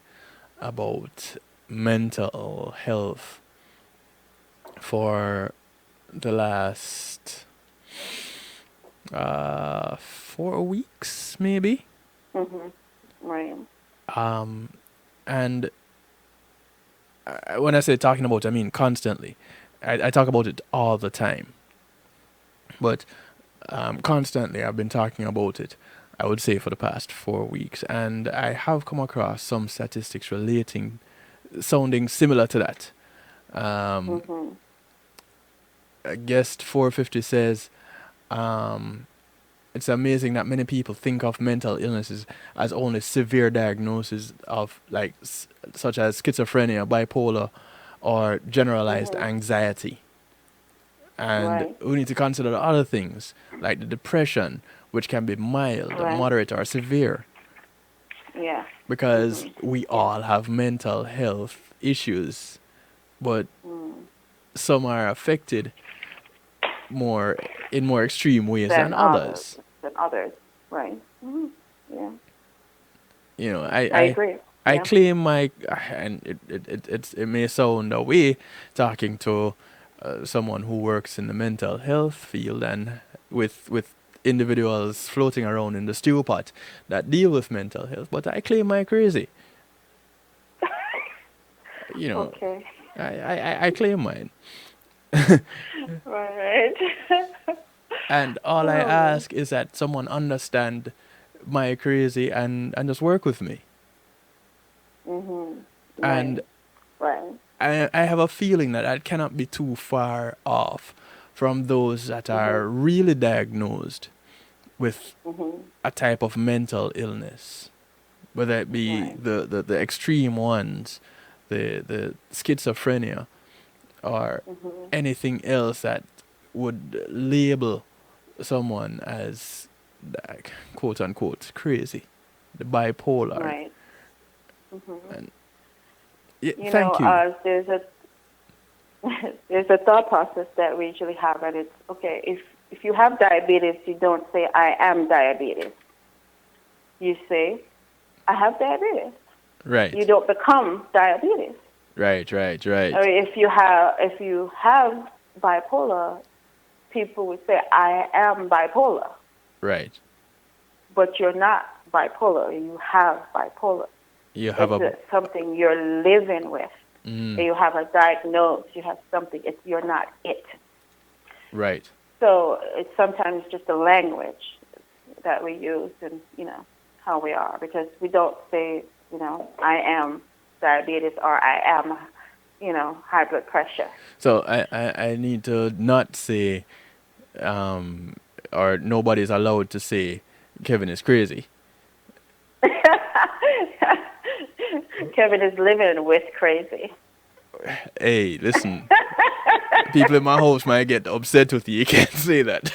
about mental health for the last 4 weeks, maybe. Right. And when I say talking about, I mean constantly. I talk about it all the time. But constantly I've been talking about it. I would say for the past 4 weeks, and I have come across some statistics sounding similar to that. Um, Mm-hmm. Guest 450 says, um, it's amazing that many people think of mental illnesses as only severe diagnoses of such as schizophrenia, bipolar, or generalized Mm-hmm. anxiety. And Right. we need to consider the other things like the depression, which can be mild, Right. moderate, or severe, Yeah. because Mm-hmm. we Yeah. all have mental health issues, but Mm. some are affected more in more extreme ways than Than others. others. Than others. Right. Mm-hmm. Yeah. You know, I agree. I Yeah. claim my, and it may sound a way talking to someone who works in the mental health field and with individuals floating around in the stew pot that deal with mental health, but I claim my crazy. You know, Okay. I claim mine. Right. And all I Oh. ask is that someone understand my crazy and just work with me. Mhm. And Right. Right. I have a feeling that I cannot be too far off from those that are Mhm. really diagnosed with Mhm. a type of mental illness, whether it be Right. the extreme ones, the schizophrenia, or Mhm. anything else that would label someone as like, quote unquote crazy, the bipolar. Right. Mhm. And yeah, You know, thank you. there's a there's a thought process that we usually have, and it's okay. If you have diabetes, you don't say I am diabetes. You say I have diabetes. You Right, don't become diabetes. right. Or if you have bipolar, people would say I am bipolar, Right. but you're not bipolar. You have bipolar. You have It's a something you're living with. mm, You have a diagnosis. You have something. You're not it. right. So it's sometimes just the language that we use and, how we are. Because we don't say, I am diabetes or I am, high blood pressure. So I need to not say um or nobody's allowed to say Kevin is crazy. Kevin is living with crazy. Hey, listen, people in my house might get upset with you. You can't say that.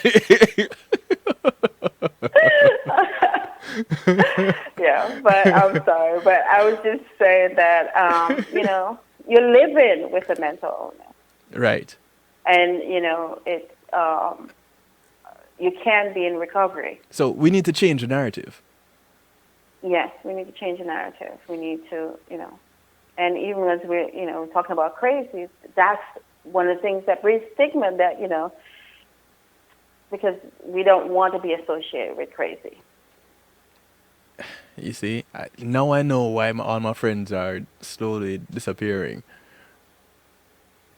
Yeah, but I'm sorry. But I was just saying that, you're living with a mental illness. Right. And, it's, you can be in recovery. So we need to change the narrative. Yes, we need to change the narrative. We need to, and even as we're, talking about crazy, that's one of the things that breeds stigma that, because we don't want to be associated with crazy. You see, now I know why all my friends are slowly disappearing.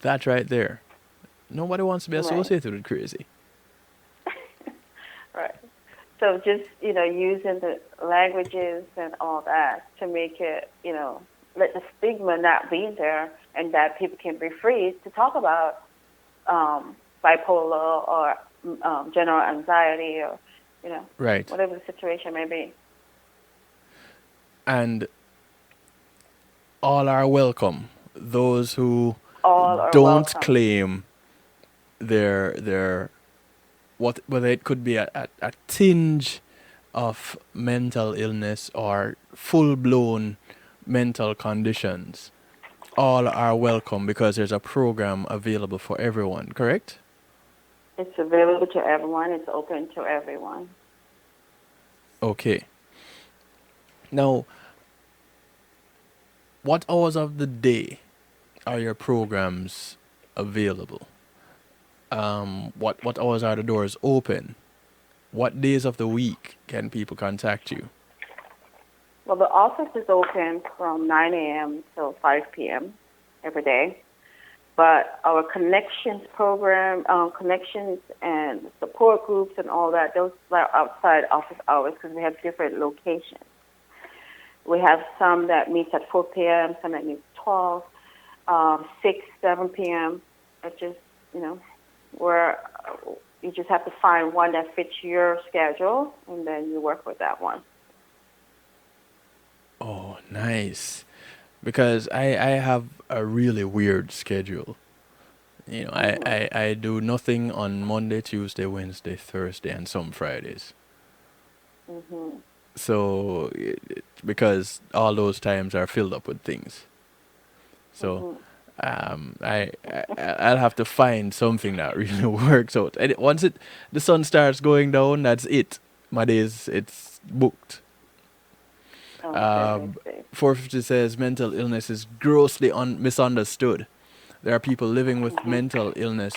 That right there. Nobody wants to be Right. associated with crazy. Right. So just, using the languages and all that to make it, let the stigma not be there and that people can be free to talk about bipolar or general anxiety or, Right. whatever the situation may be. And all are welcome. Those who All are don't welcome. claim their whether it could be a tinge of mental illness or full blown mental conditions. All are welcome because there's a program available for everyone, correct? It's available to everyone. It's open to everyone. Okay. Now, what hours of the day are your programs available? What hours are the doors open? What days of the week can people contact you? Well, the office is open from 9 a.m. till 5 p.m. every day. But our connections program, connections and support groups and all that, those are outside office hours because we have different locations. We have some that meet at 4 p.m., some that meet 12, 6, 7 p.m. It just, where you just have to find one that fits your schedule, and then you work with that one. Oh, nice. Because I have a really weird schedule. I do nothing on Monday, Tuesday, Wednesday, Thursday, and some Fridays. Mm-hmm. So, because all those times are filled up with things. So, I'll have to find something that really works out. And once the sun starts going down, that's it. My days, it's booked. Okay, 450 says mental illness is grossly misunderstood. There are people living with mental illness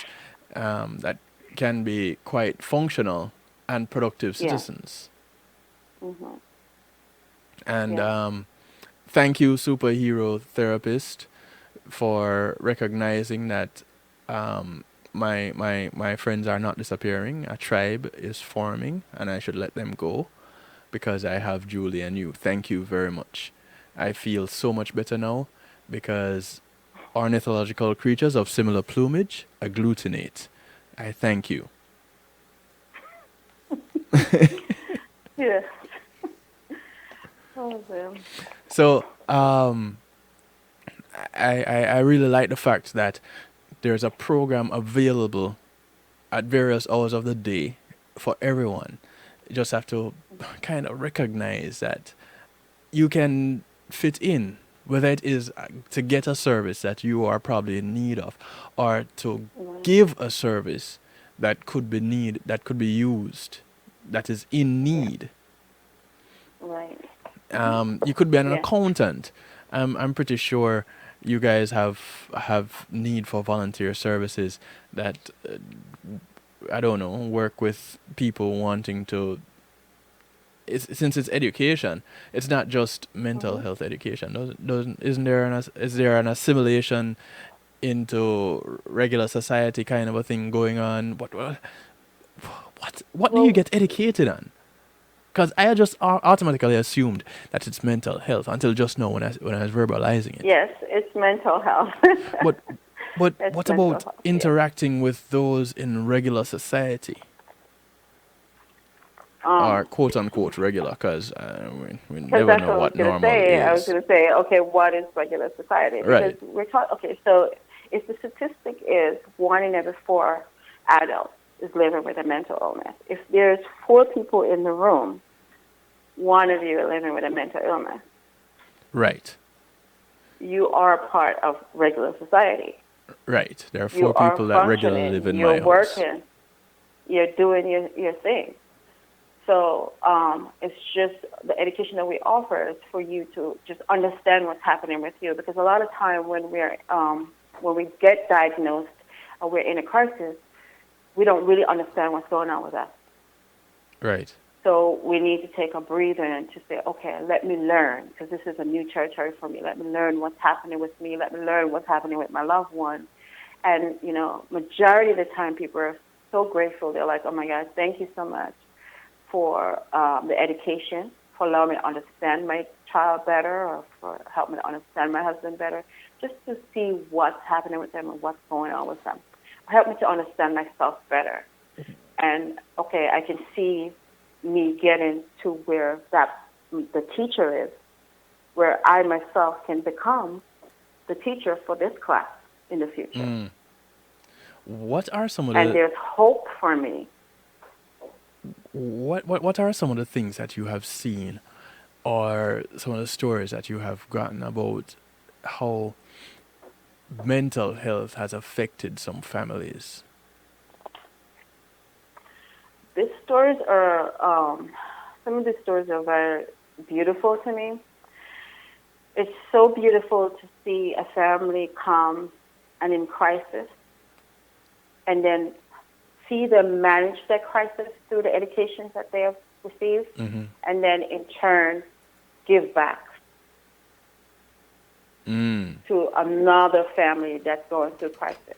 that can be quite functional and productive yeah. citizens. Mm-hmm. And Yeah. thank you, superhero therapist, for recognizing that my friends are not disappearing. A tribe is forming, and I should let them go because I have Julie and you. Thank you very much. I feel so much better now because ornithological creatures of similar plumage agglutinate. I thank you. Yeah. Oh, man. So, I really like the fact that there's a program available at various hours of the day for everyone. You just have to kind of recognize that you can fit in, whether it is to get a service that you are probably in need of, or to give a service that could be used, that is in need. Right. You could be an Yeah. accountant. I'm pretty sure you guys have need for volunteer services that I don't know, work with people wanting to. Since it's education, it's not just mental health education. Is there an assimilation into regular society kind of a thing going on? What do you Well, get educated on? Because I just automatically assumed that it's mental health until just now when I was verbalizing it. yes, it's mental health. But It's what mental about health, yeah. interacting with those in regular society, or Um, quote unquote regular? Because we Because never that's know what I was what going to normal say. I was is. going to say, okay, what is regular society? Because Right. we're talking, okay, so if the statistic is 1 in every 4 adults is living with a mental illness, if there's 4 people in the room, 1 of you are living with a mental illness, Right. you are part of regular society. Right. There are You 4 are people that regularly live functioning, in you're my house. working, you're doing your thing. So it's just the education that we offer is for you to just understand what's happening with you. Because a lot of time when we get diagnosed or we're in a crisis, we don't really understand what's going on with us. Right. So we need to take a breather and to say, okay, let me learn, because this is a new territory for me. Let me learn what's happening with me. Let me learn what's happening with my loved one. And, majority of the time people are so grateful. They're like, oh, my God, thank you so much for the education, for allowing me to understand my child better, or for helping me to understand my husband better, just to see what's happening with them and what's going on with them. Help me to understand myself better. And, okay, I can see me getting to where the teacher is, where I myself can become the teacher for this class in the future. What are some of And the there's hope for me. what are some of the things that you have seen, or some of the stories that you have gotten about how mental health has affected some families? These stories are, some of these stories are very beautiful to me. It's so beautiful to see a family come and in crisis, and then see them manage that crisis through the education that they have received, and then in turn give back. Mm. to another family that's going through crisis.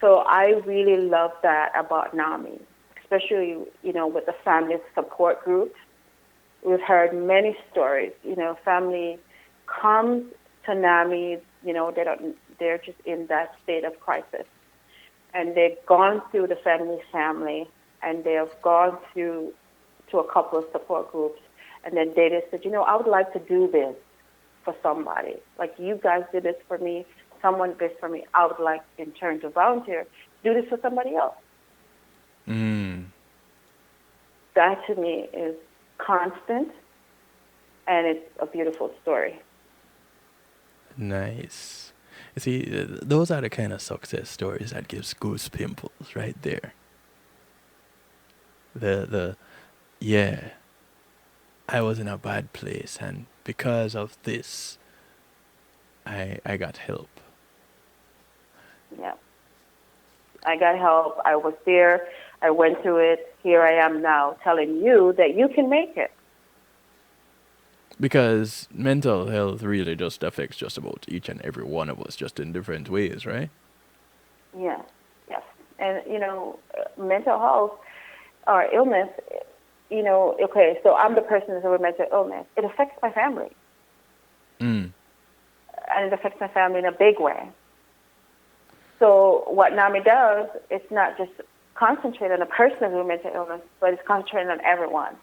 So I really love that about NAMI, especially, with the family support groups. We've heard many stories, family comes to NAMI, they're just in that state of crisis. And they've gone through the family, and they have gone through to a couple of support groups. And then they just said, I would like to do this for somebody. Like you guys did this for me, someone did this for me. I would like, in turn, to volunteer, do this for somebody else. Mm. That to me is constant, and it's a beautiful story. Nice. You see, those are the kind of success stories that gives goose pimples right there. Yeah, I was in a bad place, and because of this, I got help. Yeah. I got help. I was there. I went through it. Here I am now telling you that you can make it. Because mental health really just affects just about each and every one of us, just in different ways, right? Yes, yes. And, mental health or illness, okay, so I'm the person that's with mental illness. It affects my family. Mm. And it affects my family in a big way. So what NAMI does, it's not just concentrate on a person with mental illness, but it's concentrating on everyone.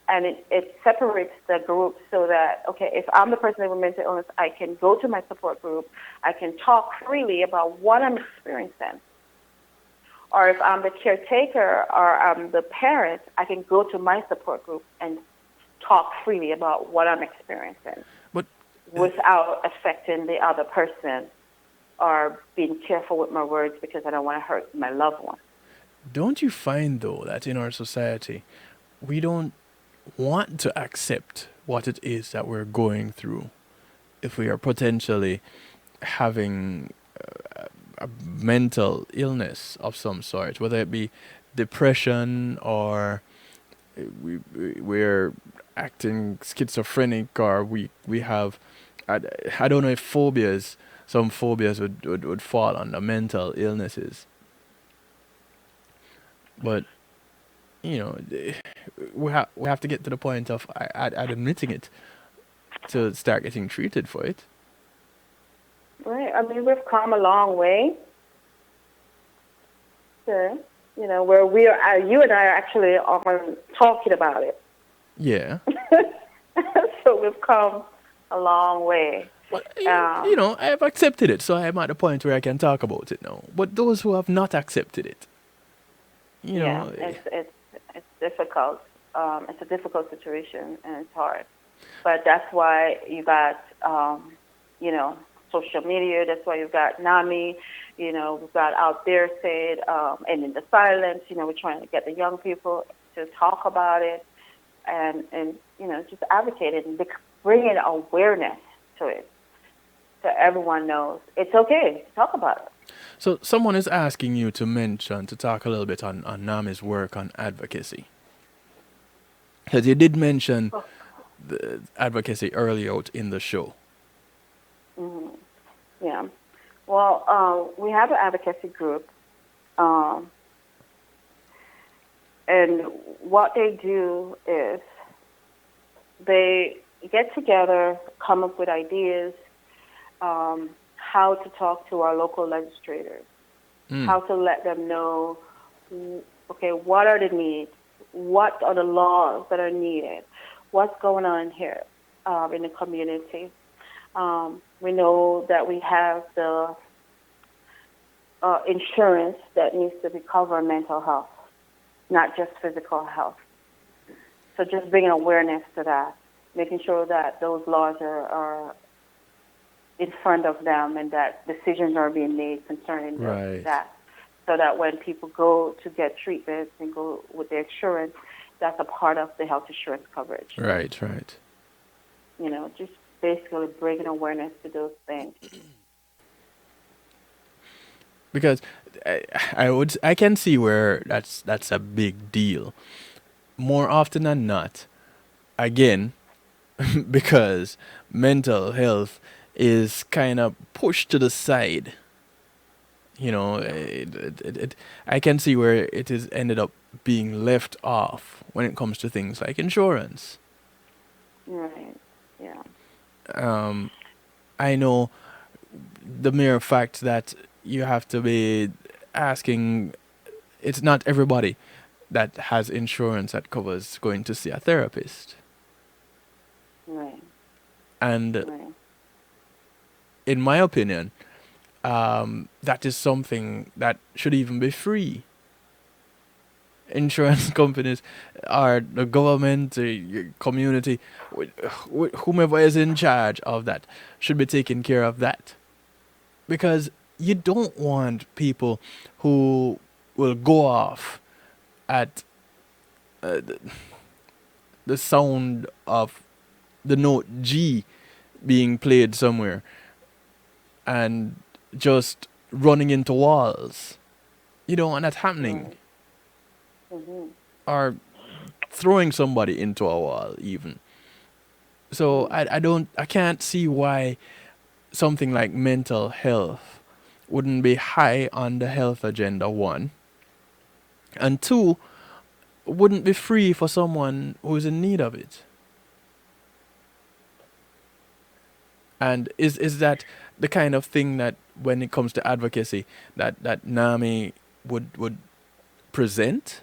And it separates the group so that, okay, if I'm the person with mental illness, I can go to my support group. I can talk freely about what I'm experiencing. Or if I'm the caretaker or I'm the parent, I can go to my support group and talk freely about what I'm experiencing, But without affecting the other person or being careful with my words because I don't want to hurt my loved one. don't you find, though, that in our society, we don't want to accept what it is that we're going through if we are potentially having a mental illness of some sort, whether it be depression or we're acting schizophrenic, or we have, I don't know if some phobias would fall under mental illnesses. But, we have to get to the point of admitting it to start getting treated for it. Right. I mean, we've come a long way. Sure. Where you and I are actually often talking about it. Yeah. So we've come a long way. Well, I have accepted it, so I'm at the point where I can talk about it now. But those who have not accepted it, Yeah, it's difficult. It's a difficult situation, and it's hard. But that's why you got, social media. That's why you've got NAMI. We've got out there said, and in the silence, we're trying to get the young people to talk about it and just advocate it and bringing awareness to it so everyone knows it's okay to talk about it. So someone is asking you to talk a little bit on NAMI's work on advocacy. Because you did mention the advocacy early out in the show. Mm-hmm. Yeah. Well, we have an advocacy group, and what they do is they get together, come up with ideas, how to talk to our local legislators, how to let them know, okay, what are the needs, what are the laws that are needed, what's going on here in the community. We know that we have the insurance that needs to be covering mental health, not just physical health. So just bringing awareness to that, making sure that those laws are in front of them and that decisions are being made concerning that. So that when people go to get treatment and go with their insurance, that's a part of the health insurance coverage. Right. Just basically bringing awareness to those things. Because I can see where that's a big deal. More often than not, again, because mental health is kind of pushed to the side. I can see where it is ended up being left off when it comes to things like insurance. Right. Yeah. Um, I know the mere fact that you have to be asking, it's not everybody that has insurance that covers going to see a therapist. Right. And Right. in my opinion, that is something that should even be free. Insurance companies or the government, the community, whomever is in charge of that should be taking care of that. Because you don't want people who will go off at uh, the, the sound of the note G being played somewhere and just running into walls. You don't want that happening. Right. Mhm. Or throwing somebody into a wall even. So I can't see why something like mental health wouldn't be high on the health agenda, one. And two, wouldn't be free for someone who's in need of it. And is that the kind of thing that when it comes to advocacy that NAMI would present?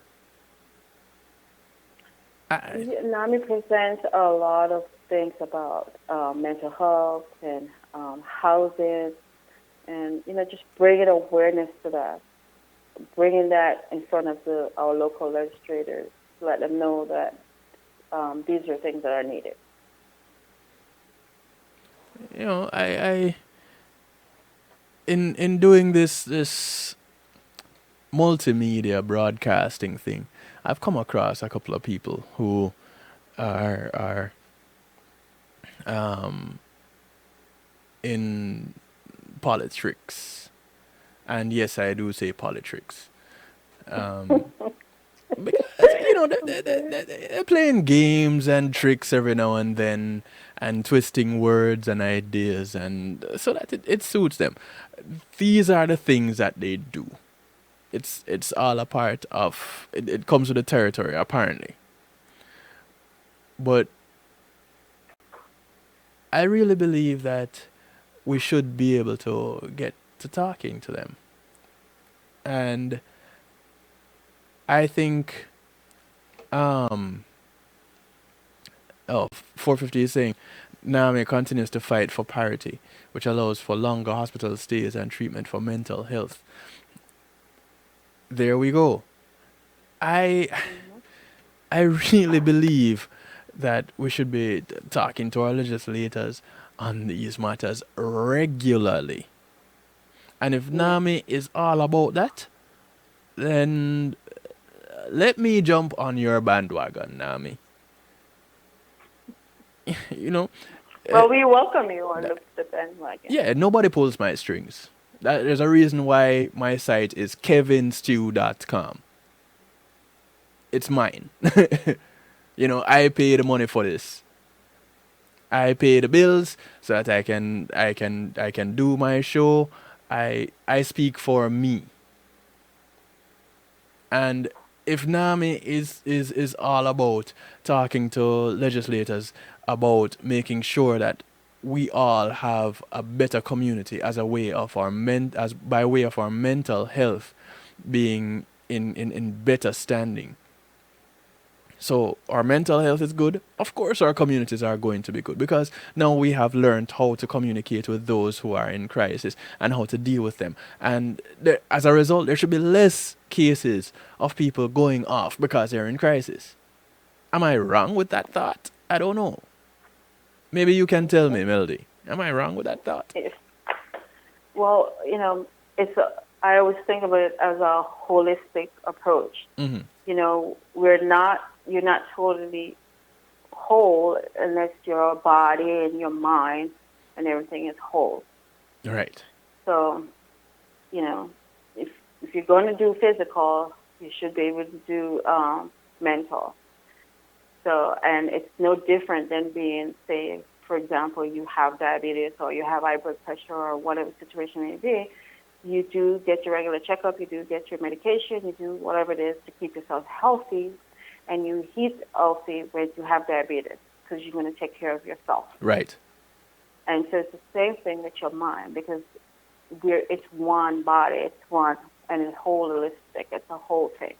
Yeah, NAMI presents a lot of things about mental health and housing, and just bringing awareness to that, bringing that in front of our local legislators, to let them know that these are things that are needed. I in doing this multimedia broadcasting thing, I've come across a couple of people who are in politics, and yes, I do say politics, because they're playing games and tricks every now and then, and twisting words and ideas, and so that it suits them. These are the things that they do. It's all a part of it. It comes with the territory, apparently. But I really believe that we should be able to get to talking to them. And I think, um, 450 is saying, NAMI continues to fight for parity, which allows for longer hospital stays and treatment for mental health. There we go. I I really believe that we should be talking to our legislators on these matters regularly. And if Yeah. NAMI is all about that, then let me jump on your bandwagon, NAMI. you know, uh, Well, we welcome you on the bandwagon. yeah, nobody pulls my strings. There's a reason why my site is kevinstew.com. It's mine. I pay the money for this. I pay the bills so that I can do my show. I speak for me. And if NAMI is all about talking to legislators about making sure that we all have a better community as a way of our as by way of our mental health being in better standing. So our mental health is good. Of course, our communities are going to be good because now we have learned how to communicate with those who are in crisis and how to deal with them. And as a result, there should be less cases of people going off because they're in crisis. Am I wrong with that thought? I don't know. Maybe you can tell me, Melody. Am I wrong with that thought? Yes. Well, I always think of it as a holistic approach. Mm-hmm. You're not totally whole unless your body and your mind and everything is whole. Right. So, if you're going to do physical, you should be able to do mental. So, and it's no different than being, say, for example, you have diabetes or you have high blood pressure or whatever situation may be, you do get your regular checkup, you do get your medication, you do whatever it is to keep yourself healthy, and you eat healthy when you have diabetes because you're going to take care of yourself. Right. And so it's the same thing with your mind because it's one body, it's one, and it's holistic, it's a whole thing.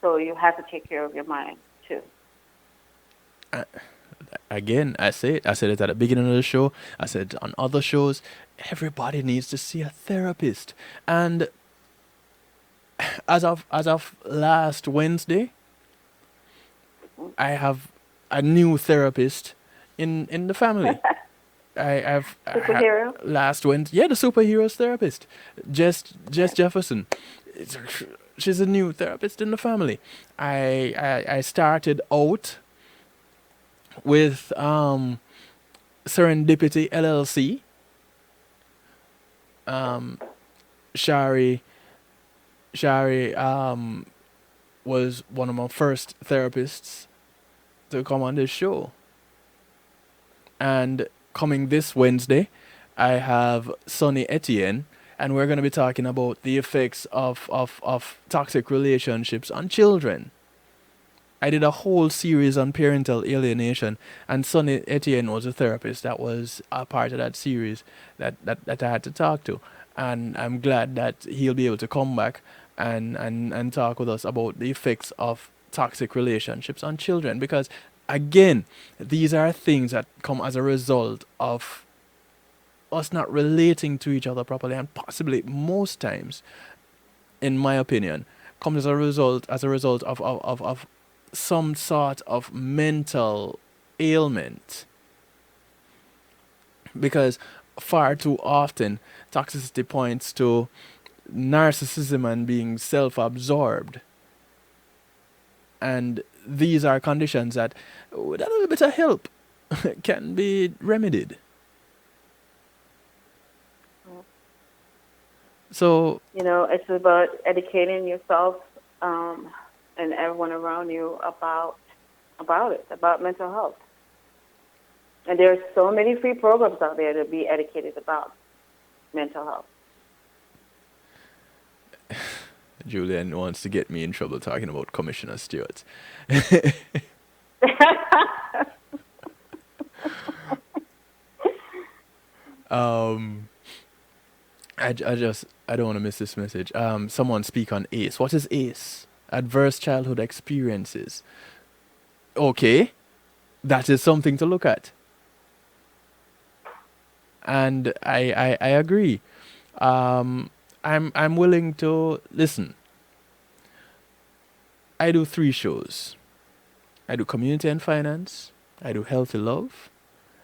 So you have to take care of your mind too. Again, I said it at the beginning of the show. I said on other shows, everybody needs to see a therapist. And as of last Wednesday, I have a new therapist in the family. Superhero? Last Wednesday, yeah, the superheroes therapist, Jess Jefferson. She's a new therapist in the family. I started out with Serendipity LLC. Shari was one of my first therapists to come on this show. And coming this Wednesday, I have Sonny Etienne, and we're going to be talking about the effects of toxic relationships on children. I did a whole series on parental alienation, and Sonny Etienne was a therapist that was a part of that series that I had to talk to. And I'm glad that he'll be able to come back and talk with us about the effects of toxic relationships on children. Because, again, these are things that come as a result of us not relating to each other properly, and possibly most times, in my opinion, comes as a result of some sort of mental ailment. Because far too often toxicity points to narcissism and being self-absorbed, and these are conditions that with a little bit of help can be remedied. So it's about educating yourself and everyone around you about mental health. And there are so many free programs out there to be educated about mental health. Julian wants to get me in trouble talking about Commissioner Stewart. I don't want to miss this message. Someone speak on ACE. What is ACE? Adverse childhood experiences. Okay, that is something to look at. And I agree. I'm willing to listen. I do 3 shows. I do Community and Finance, I do Healthy Love,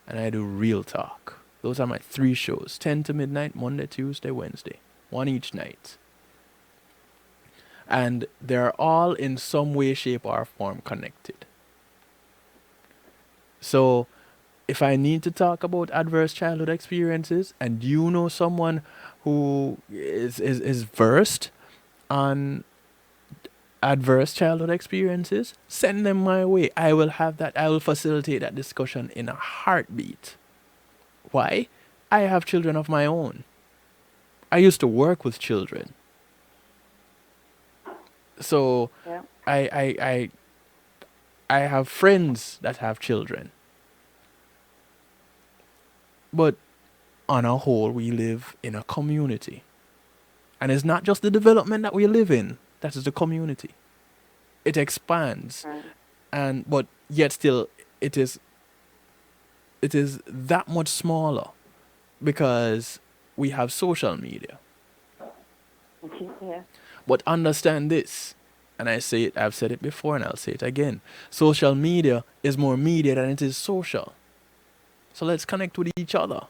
and I do Real Talk. Those are my 3 shows, 10 to midnight, Monday, Tuesday, Wednesday. 1 each night. And they're all in some way, shape, or form connected. So, if I need to talk about adverse childhood experiences, and you know someone who is versed on adverse childhood experiences, send them my way. I will facilitate that discussion in a heartbeat. Why? I have children of my own. I used to work with children. So Yeah. I have friends that have children. But on a whole, we live in a community. And it's not just the development that we live in, that is the community. It expands. Right. But yet still it is that much smaller because we have social media. Yeah. But understand this, and I've said it before and I'll say it again. Social media is more media than it is social. So let's connect with each other.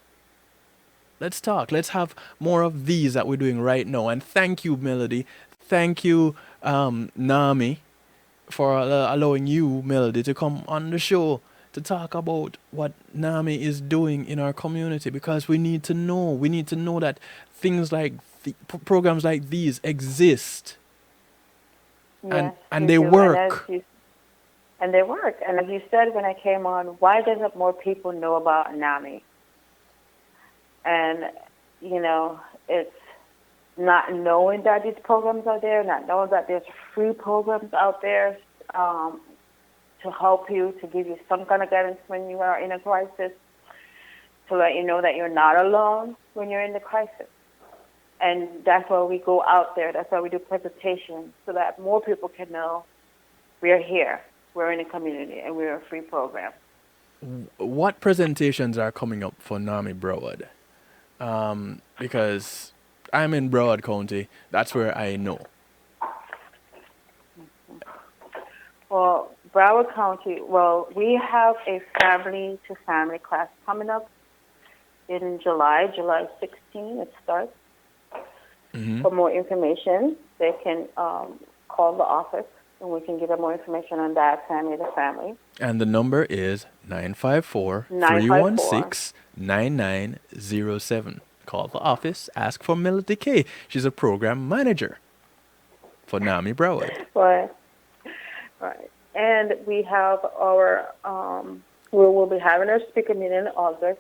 Let's talk. Let's have more of these that we're doing right now. And thank you, Melody. Thank you, NAMI, for allowing you, Melody, to come on the show to talk about what NAMI is doing in our community, because we need to know. We need to know that things like programs like these exist. Yes, And we they do. work. and they work. And as you said when I came on, why doesn't more people know about NAMI? And, you know, it's not knowing that these programs are there, not knowing that there's free programs out there to help you, to give you some kind of guidance when you are in a crisis, to let you know that you're not alone when you're in the crisis. And that's why we go out there. That's why we do presentations, so that more people can know we're here, we're in a community, and we're a free program. What presentations are coming up for NAMI Broward? Because I'm in Broward County. That's where I know. Well, Broward County, we have a family-to-family class coming up in July 16. It starts. For more information, they can call the office, and we can give them more information on that family-to-family. And the number is 954-316-9907. Call the office, ask for Melody Kaye. She's a program manager for NAMI Broward. Right. And we have our, we will be having our speaker meeting in August.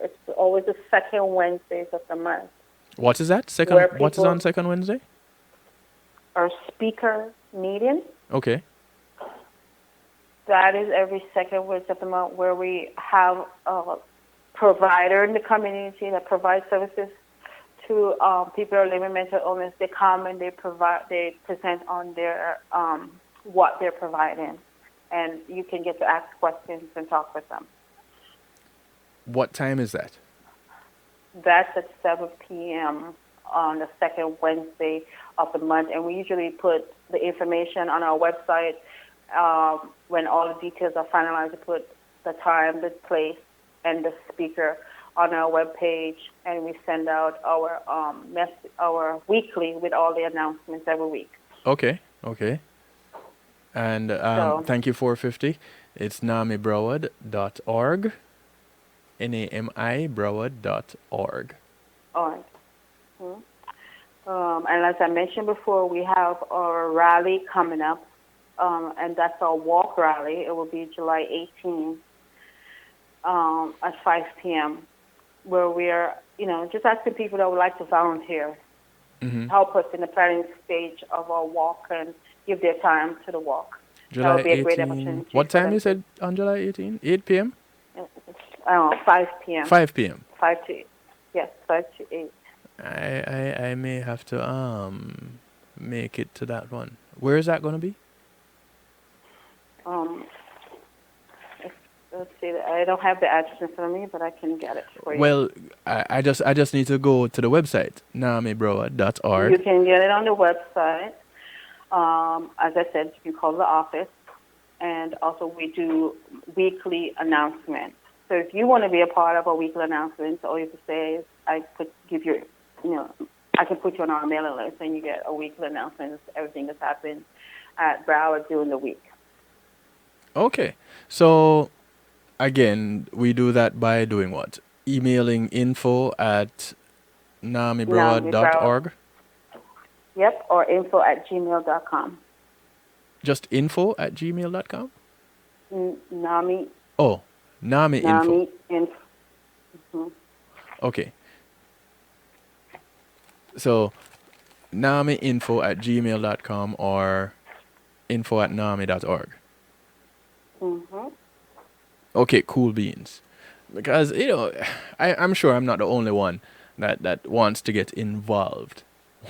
It's always the second Wednesdays of the month. What is that? What is on second Wednesday? Our speaker meeting. Okay. That is every second Wednesday of the month, where we have a provider in the community that provides services to people who are living with mental illness. They come and they present on their what they're providing, and you can get to ask questions and talk with them. What time is that? That's at 7 p.m. on the second Wednesday of the month, and we usually put the information on our website when all the details are finalized. We put the time, the place, and the speaker on our webpage, and we send out our weekly with all the announcements every week. Okay. And thank you, 450. It's namibroward.org. NAMI Broward.org. All right. And as I mentioned before, we have our rally coming up, and that's our walk rally. It will be July 18th at 5 p.m., where we're, just asking people that would like to volunteer, help us in the planning stage of our walk and give their time to the walk. July That would be a great 18. opportunity. What time you said on July 18? 8 p.m.? 5 p.m. 5 p.m. 5 to 8. I may have to make it to that one. Where is that going to be? Let's see. I don't have the address in front of me, but I can get it for you. Well, I just need to go to the website, namibroward.org. You can get it on the website. As I said, you can call the office, and also we do weekly announcements. So if you want to be a part of a weekly announcement, all you have to say is I could give you, I can put you on our mailing list, and you get a weekly announcement of everything that's happened at Broward during the week. Okay. So, again, we do that by doing what? Emailing info@namibroward.org? Yep, or info@gmail.com. Just info@gmail.com? NAMI. Oh, NAMI info. Mm-hmm. Okay. So, NAMI info@gmail.com or info@nami.org. Okay, cool beans. Because, I'm sure I'm not the only one that wants to get involved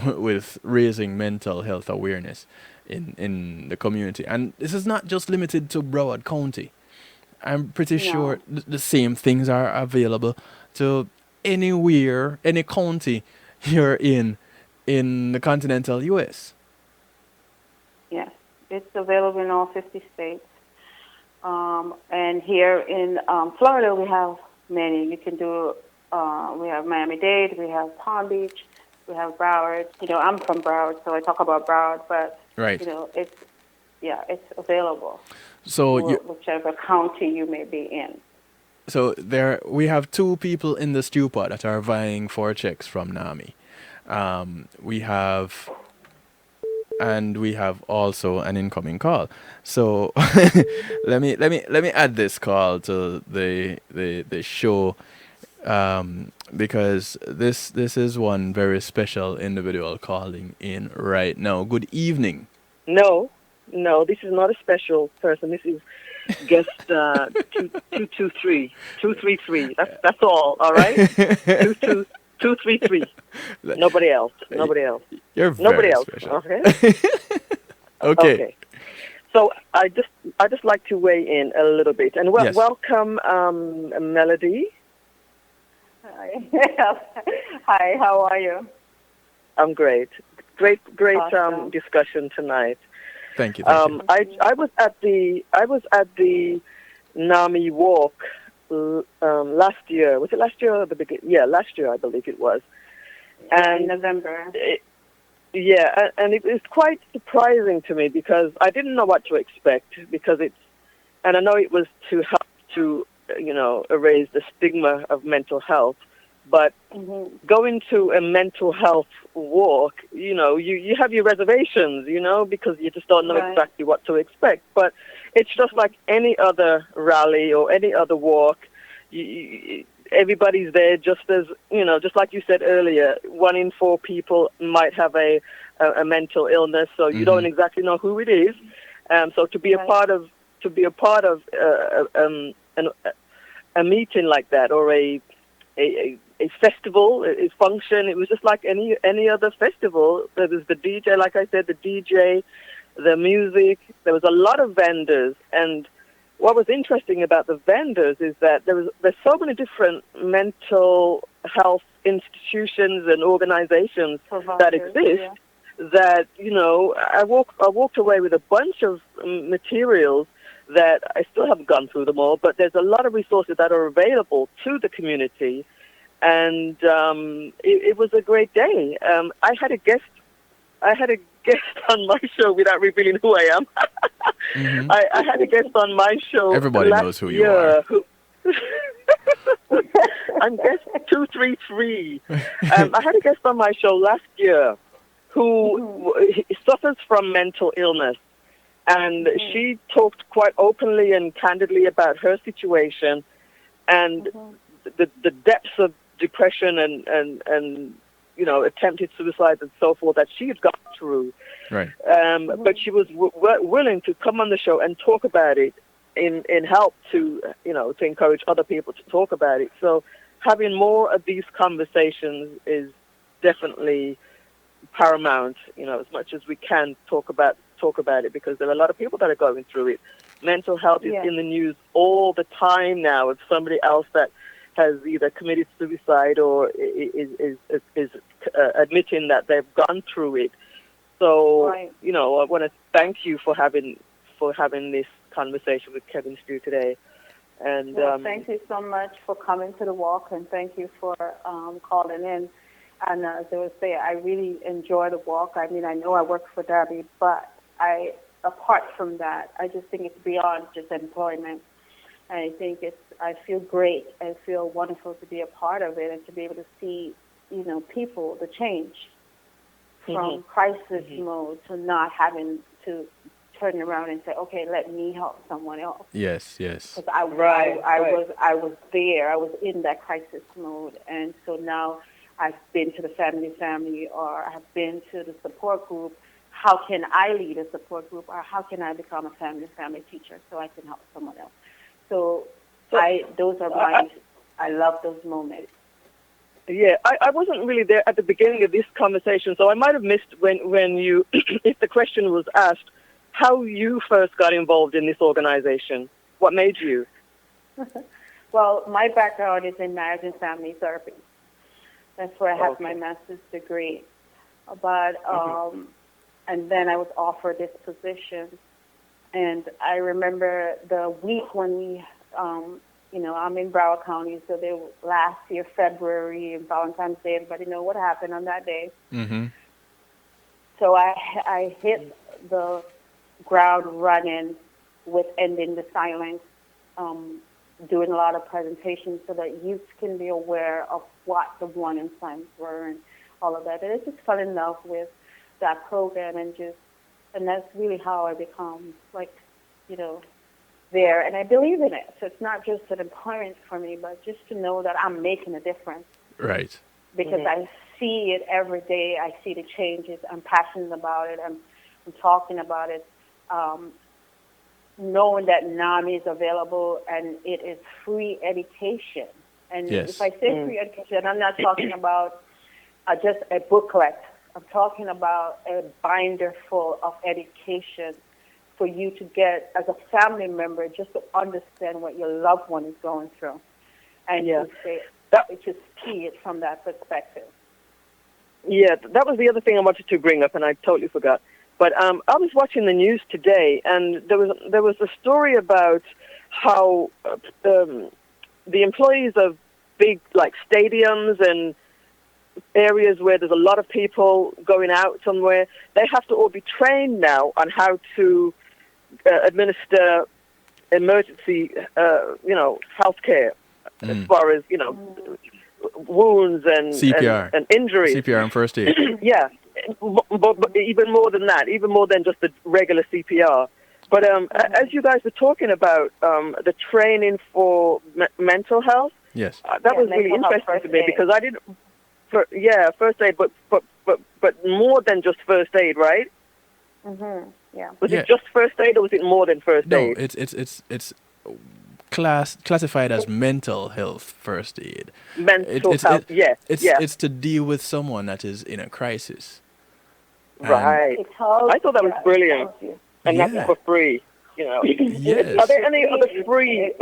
with raising mental health awareness in the community. And this is not just limited to Broward County. I'm pretty sure the same things are available to anywhere, any county you're in the continental U.S. Yes, it's available in all 50 states. And here in Florida, we have many. You can do, we have Miami-Dade, we have Palm Beach, we have Broward. I'm from Broward, so I talk about Broward, but, right. It's available. So whichever county you may be in. So we have two people in the stew pot that are vying for checks from NAMI. We have and we have also an incoming call. So let me add this call to the show, because this is one very special individual calling in right now. Good evening. No, no, this is not a special person. This is guest 233. That's all right? 233. Nobody else. Nobody else. You're Nobody very else. special. Okay. Okay. So I just like to weigh in a little bit and Yes. welcome Melody. Hi. Hi, how are you? I'm great. Great Awesome. discussion tonight. Thank you. Thank you. I was at the NAMI walk last year. Was it last year or the beginning? Yeah, last year I believe it was. In And November. and it was quite surprising to me because I didn't know what to expect and I know it was to help to erase the stigma of mental health, but going to a mental health walk, you have your reservations, because you just don't know Right. exactly what to expect. But it's just like any other rally or any other walk. Everybody's there just as, just like you said earlier, 1 in 4 people might have a mental illness, so you don't exactly know who it is. So to be a part of a meeting like that, or a festival, a function, it was just like any other festival. There was the DJ, like I said, the DJ, the music. There was a lot of vendors, and what was interesting about the vendors is that there's so many different mental health institutions and organizations that exist. Yeah. That I walked away with a bunch of materials that I still haven't gone through them all, but there's a lot of resources that are available to the community, and it was a great day. I had a guest on my show without revealing who I am. I had a guest on my show. Everybody last knows who you year are. I'm guest 233. I had a guest on my show last year who suffers from mental illness. And she talked quite openly and candidly about her situation and the depths of depression and attempted suicide and so forth that she had gone through. Right. But she was willing to come on the show and talk about it in help to encourage other people to talk about it. So having more of these conversations is definitely paramount, as much as we can talk about it, because there are a lot of people that are going through it. Mental health is in the news all the time now of somebody else that has either committed suicide or is admitting that they've gone through it. So, I want to thank you for having this conversation with Kevin Stew today. And thank you so much for coming to the walk, and thank you for calling in. And as I was saying, I really enjoy the walk. I mean, I know I work for Derby, but apart from that, I just think it's beyond just employment. I think I feel great. I feel wonderful to be a part of it and to be able to see, people, the change from crisis mode to not having to turn around and say, okay, let me help someone else. Yes. Because I was there. I was in that crisis mode, and so now I've been to the family, or I've been to the support group. How can I lead a support group, or how can I become a family teacher so I can help someone else? So I love those moments. Yeah, I wasn't really there at the beginning of this conversation, so I might have missed when you, if the question was asked, how you first got involved in this organization. What made you? Well, my background is in marriage and family therapy. That's where I have my master's degree. But and then I was offered this position, and I remember the week when we, I'm in Broward County, so last year February and Valentine's Day, everybody know what happened on that day. So I hit the ground running with ending the silence, doing a lot of presentations so that youth can be aware of what the warning signs were and all of that. And I just fell in love with that program and just And that's really how I become, like, there. And I believe in it. So it's not just an employment for me, but just to know that I'm making a difference. Right. Because I see it every day. I see the changes. I'm passionate about it. I'm talking about it. Knowing that NAMI is available and it is free education. And if I say free education, I'm not talking about just a booklet. I'm talking about a binder full of education for you to get as a family member, just to understand what your loved one is going through, and to see it from that perspective. Yeah, that was the other thing I wanted to bring up, and I totally forgot. But I was watching the news today, and there was a story about how the employees of big like stadiums and areas where there's a lot of people going out somewhere, they have to all be trained now on how to administer emergency, health care, as far as wounds and CPR and injuries. CPR and first aid. Yeah, but even more than that, even more than just the regular CPR. But as you guys were talking about the training for mental health, yes, that was really interesting to me because I didn't. First aid, but more than just first aid, right? Yeah. Was it just first aid, or was it more than first aid? No, it's classified as mental health first aid. Mental health, It's to deal with someone that is in a crisis. Right. I thought that was brilliant, and that's for free. Yes. Are there any other free?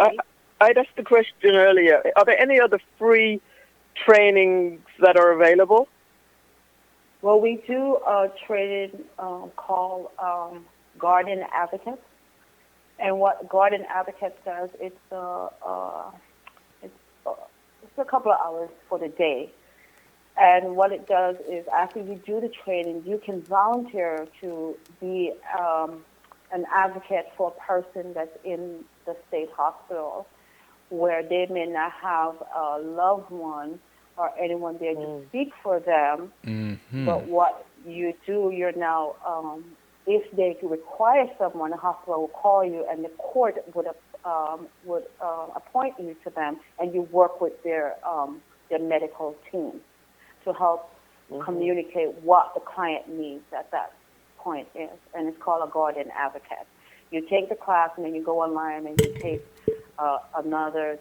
I'd asked the question earlier. Are there any other free trainings that are available? Well, we do a training called Guardian Advocate, and what Guardian Advocate does, it's a couple of hours for the day, and what it does is after you do the training, you can volunteer to be an advocate for a person that's in the state hospital where they may not have a loved one or anyone there to speak for them. But what you do, you're now, if they require someone, the hospital will call you, and the court would appoint you to them, and you work with their medical team to help communicate what the client needs at that point is, and it's called a guardian advocate. You take the class, and then you go online and you take another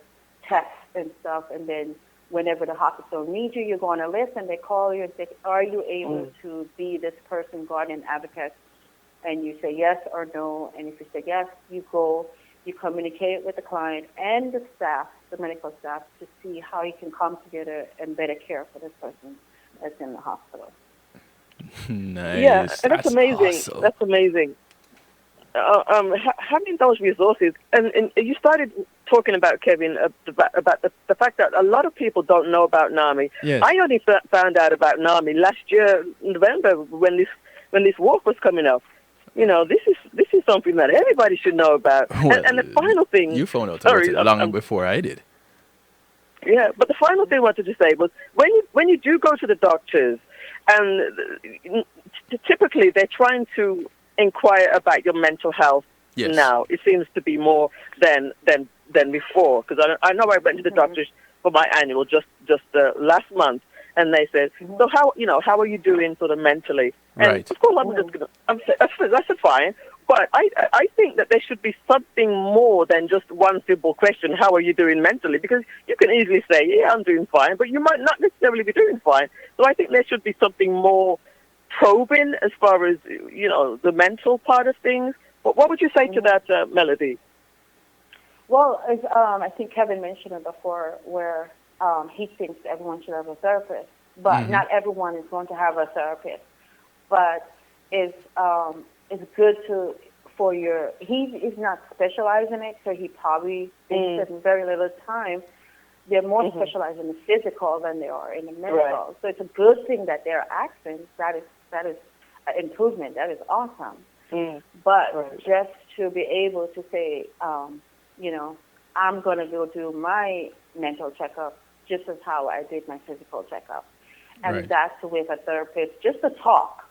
test and stuff, and then whenever the hospital needs you, you go on a list and they call you and say, are you able to be this person, guardian advocate? And you say yes or no. And if you say yes, you go, you communicate with the client and the staff, the medical staff, to see how you can come together and better care for this person that's in the hospital. Nice. Yeah, and that's amazing. Awesome. That's amazing. Having those resources, and you started talking about, Kevin, about the fact that a lot of people don't know about NAMI. Yes. I only found out about NAMI last year, November, when this walk was coming up. This is something that everybody should know about. Well, and the final thing, you found out about it long before I did. Yeah, but the final thing I wanted to say was when you do go to the doctors, and typically they're trying to inquire about your mental health. Yes. Now it seems to be more than before, because I know I went to the doctors for my annual just last month, and they said, so how are you doing sort of mentally? And Right. of course I said fine, but I think that there should be something more than just one simple question, how are you doing mentally? Because you can easily say, yeah, I'm doing fine, but you might not necessarily be doing fine. So I think there should be something more probing as far as, the mental part of things. What would you say to that, Melody? Well, as, I think Kevin mentioned it before, where he thinks everyone should have a therapist, but not everyone is going to have a therapist. But it's good he is not specialized in it, so he probably spends very little time. They're more specialized in the physical than they are in the mental. Right. So it's a good thing that they're asking. That is an improvement. That is awesome. But just to be able to say, I'm going to go do my mental checkup just as how I did my physical checkup. And that's with a therapist, just to talk.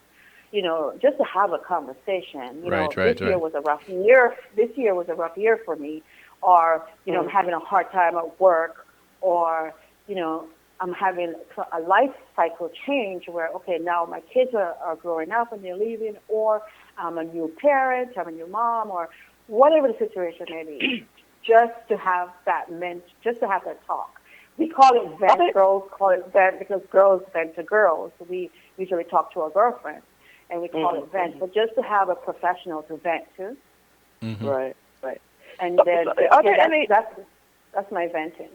just to have a conversation. Right, This year right. was a rough year. This year was a rough year for me, or I'm having a hard time at work, or I'm having a life cycle change where now my kids are growing up and they're leaving, or I'm a new parent, I'm a new mom, or whatever the situation may be. Just to have that talk. We call it vent. Girls call it vent because girls vent to girls. We usually talk to our girlfriends, and we call it vent. But just to have a professional to vent to. Mm-hmm. Right. And then that's my venting.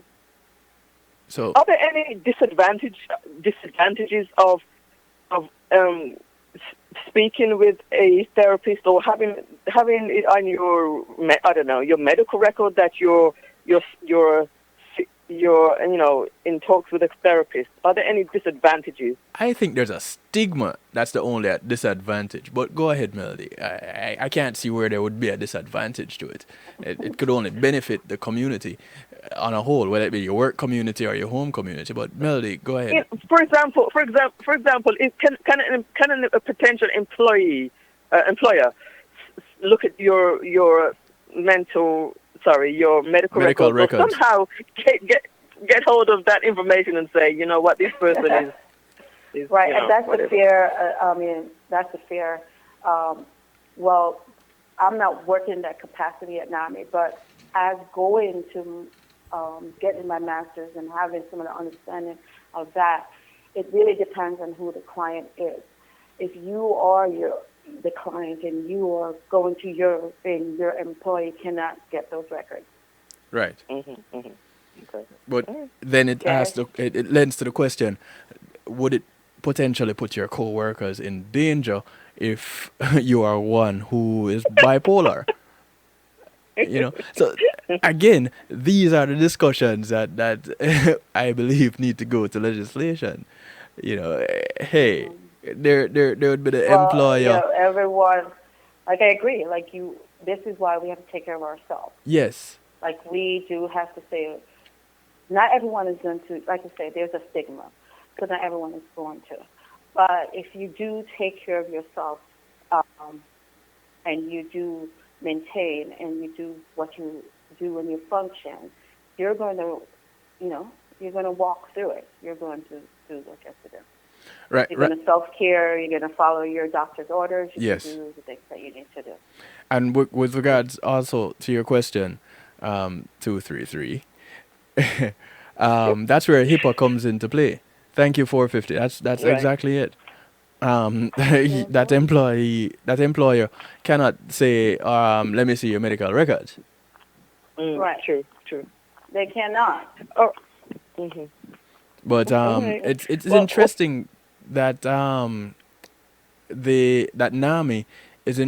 So, are there any disadvantages of speaking with a therapist or having it on your medical record that you're in talks with a therapist? Are there any disadvantages? I think there's a stigma that's the only disadvantage. But go ahead, Melody. I can't see where there would be a disadvantage to it. It could only benefit the community on a whole, whether it be your work community or your home community. But Melody, go ahead. For example, can a potential employer look at your medical records. Somehow get hold of that information and say, you know what, this person is right, and that's the fear. That's the fear. Well, I'm not working in that capacity at NAMI, but as going to getting my master's and having some of the understanding of that, it really depends on who the client is. If you are the client and you are going to your employee cannot get those records. Right. Mm-hmm, mm-hmm. Okay. But then it lends to the question: would it potentially put your co-workers in danger if you are one who is bipolar? So again, these are the discussions that I believe need to go to legislation. Hey, there would be the employer. Everyone, I agree. This is why we have to take care of ourselves. Yes. We do have to say, not everyone is going to, like I say, there's a stigma, because not everyone is going to. But if you do take care of yourself, and you do maintain and you do what you do when you function, you're going to, walk through it. You're going to do what you have to do. Right. You're going to self-care. You're going to follow your doctor's orders. You're going to do the things that you need to do. And with regards also to your question, 233, that's where HIPAA comes into play. Thank you, 450. That's right. Exactly it. That employer cannot say, let me see your medical records. Right. True. They cannot. Oh. Mm-hmm. But it's interesting that that NAMI is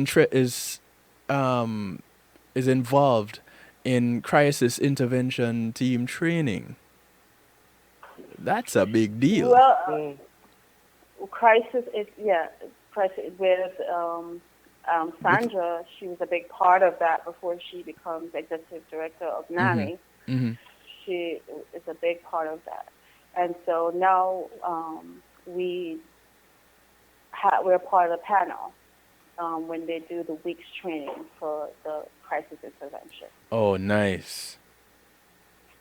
involved in crisis intervention team training. That's a big deal. Well, crisis with Sandra. She was a big part of that before she becomes executive director of NAMI. Mm-hmm. She is a big part of that, and so now we're part of the panel when they do the week's training for the crisis intervention. Oh, nice.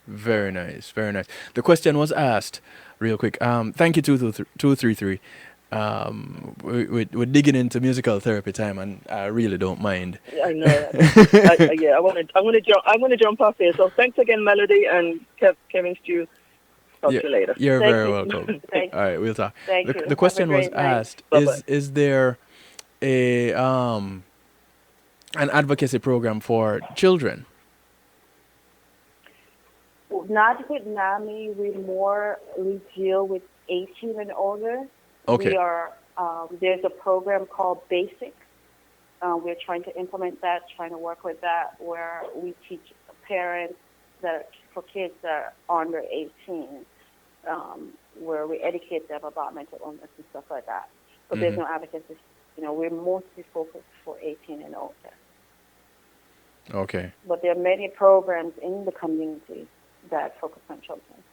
Very nice, very nice. The question was asked real quick. Thank you, 233. We're digging into musical therapy time, and I really don't mind. I know. I'm gonna jump off here. So thanks again, Melody and Kevin Stew. Talk to you later. You're very welcome. All right, we'll talk. Thank you. The question was asked: Is there a an advocacy program for children? Not with NAMI. We deal with 18 and older. Okay. We are, there's a program called Basic. We're trying to implement that, trying to work with that, where we teach parents for kids that are under 18, where we educate them about mental illness and stuff like that. But there's no advocacy. We're mostly focused for 18 and older. Okay. But there are many programs in the community that focus on children.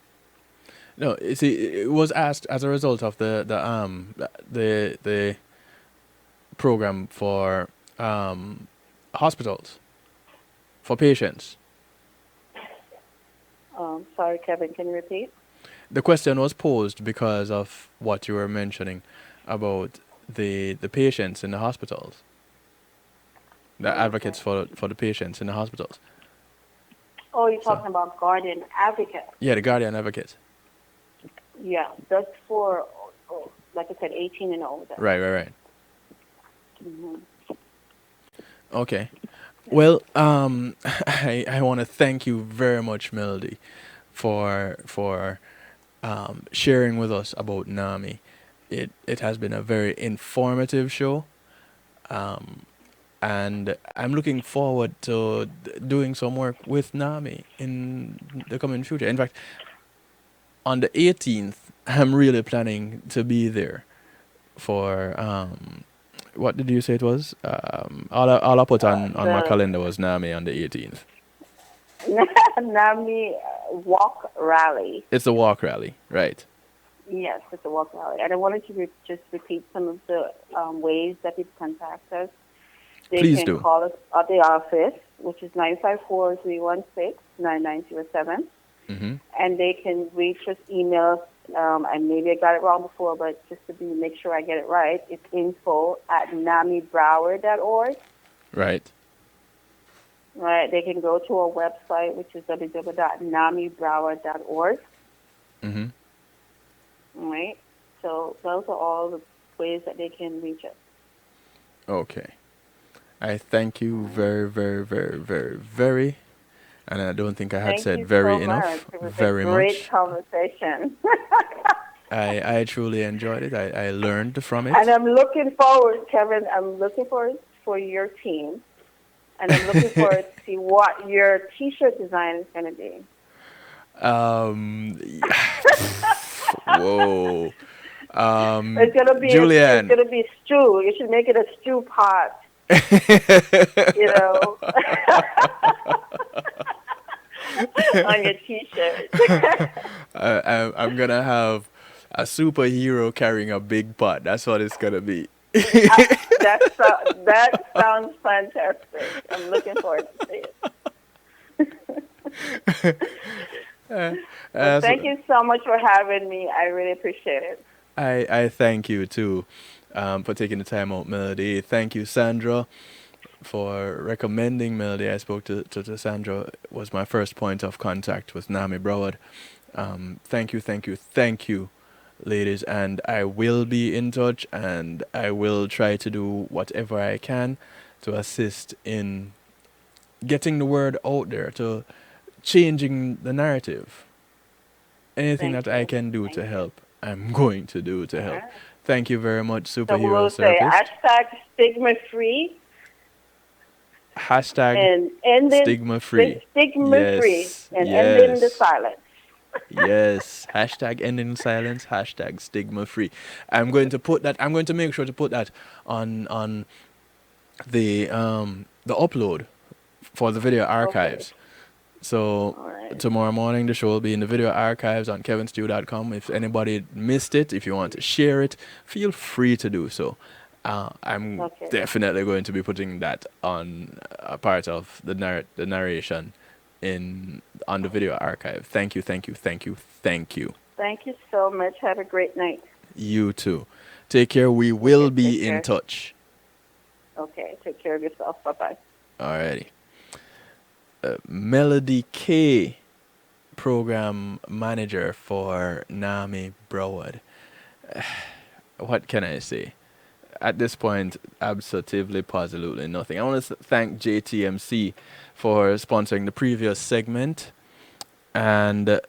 No, you see, it was asked as a result of the program for hospitals for patients. Sorry, Kevin, can you repeat? The question was posed because of what you were mentioning about the patients in the hospitals, the advocates for the patients in the hospitals. Oh, you're So- talking about guardian advocate. Yeah, the guardian advocate. Yeah, that's for, like I said, 18 and older. Right. Mhm. Okay. Well, I want to thank you very much, Melody, for sharing with us about NAMI. It has been a very informative show, and I'm looking forward to doing some work with NAMI in the coming future. In fact, on the 18th, I'm really planning to be there for what did you say it was? All I put on my The calendar was NAMI on the 18th. NAMI walk rally. It's a walk rally, right? Yes, it's a walk rally. And I wanted to just repeat some of the ways that people contact us. They Please can do. call us at the office, which is 954-316-9907. Mm-hmm. And they can reach us, email us, and maybe I got it wrong before, but just to make sure I get it right, it's info@namibroward.org. Right. Right, they can go to our website, which is www.namibroward.org. Mm-hmm. Right, so those are all the ways that they can reach us. Okay. I thank you very, very, very, very, very, and I don't think I had Thank said you very so enough. much. It was Very a great much. conversation. I truly enjoyed it. I learned from it. And I'm looking forward, Kevin, I'm looking forward for your team. And I'm looking forward to see what your T-shirt design is going to be. Whoa. It's going to be Julianne. it's going to be stew. You should make it a stew pot. You know, on your T-shirt. I'm gonna have a superhero carrying a big pot. That's what it's gonna be. That sounds fantastic. I'm looking forward to see it. Well, thank you so much for having me. I really appreciate it. I thank you too, for taking the time out, Melody. Thank you, Sandra, for recommending Melody. I spoke to Sandra. It was my first point of contact with NAMI Broward. Thank you, ladies, and I will be in touch, and I will try to do whatever I can to assist in getting the word out there, to changing the narrative. Anything Thank that I you. can do Thank to you. help, I'm going to do to help. Alright. Thank you very much, So superhero we'll say therapist. #stigma-free Hashtag and ending stigma-free. Stigma-free Yes, and ending the yes. silence. Yes. Hashtag ending silence. Hashtag stigma free. I'm going to put that. I'm going to make sure to put that on the upload for the video archives. So Alright. tomorrow morning the show will be in the video archives on kevinstew.com. If anybody missed it, if you want to share it, feel free to do so. I'm Okay. definitely going to be putting that on a part of the narration on the video archive. Thank you. Thank you so much. Have a great night. You too. Take care. We will Okay, be take in care. touch. Okay, take care of yourself. Bye-bye. Alrighty. Melody Kaye, program manager for NAMI Broward. What can I say? At this point, absolutely, positively nothing. I want to thank JTMC for sponsoring the previous segment, and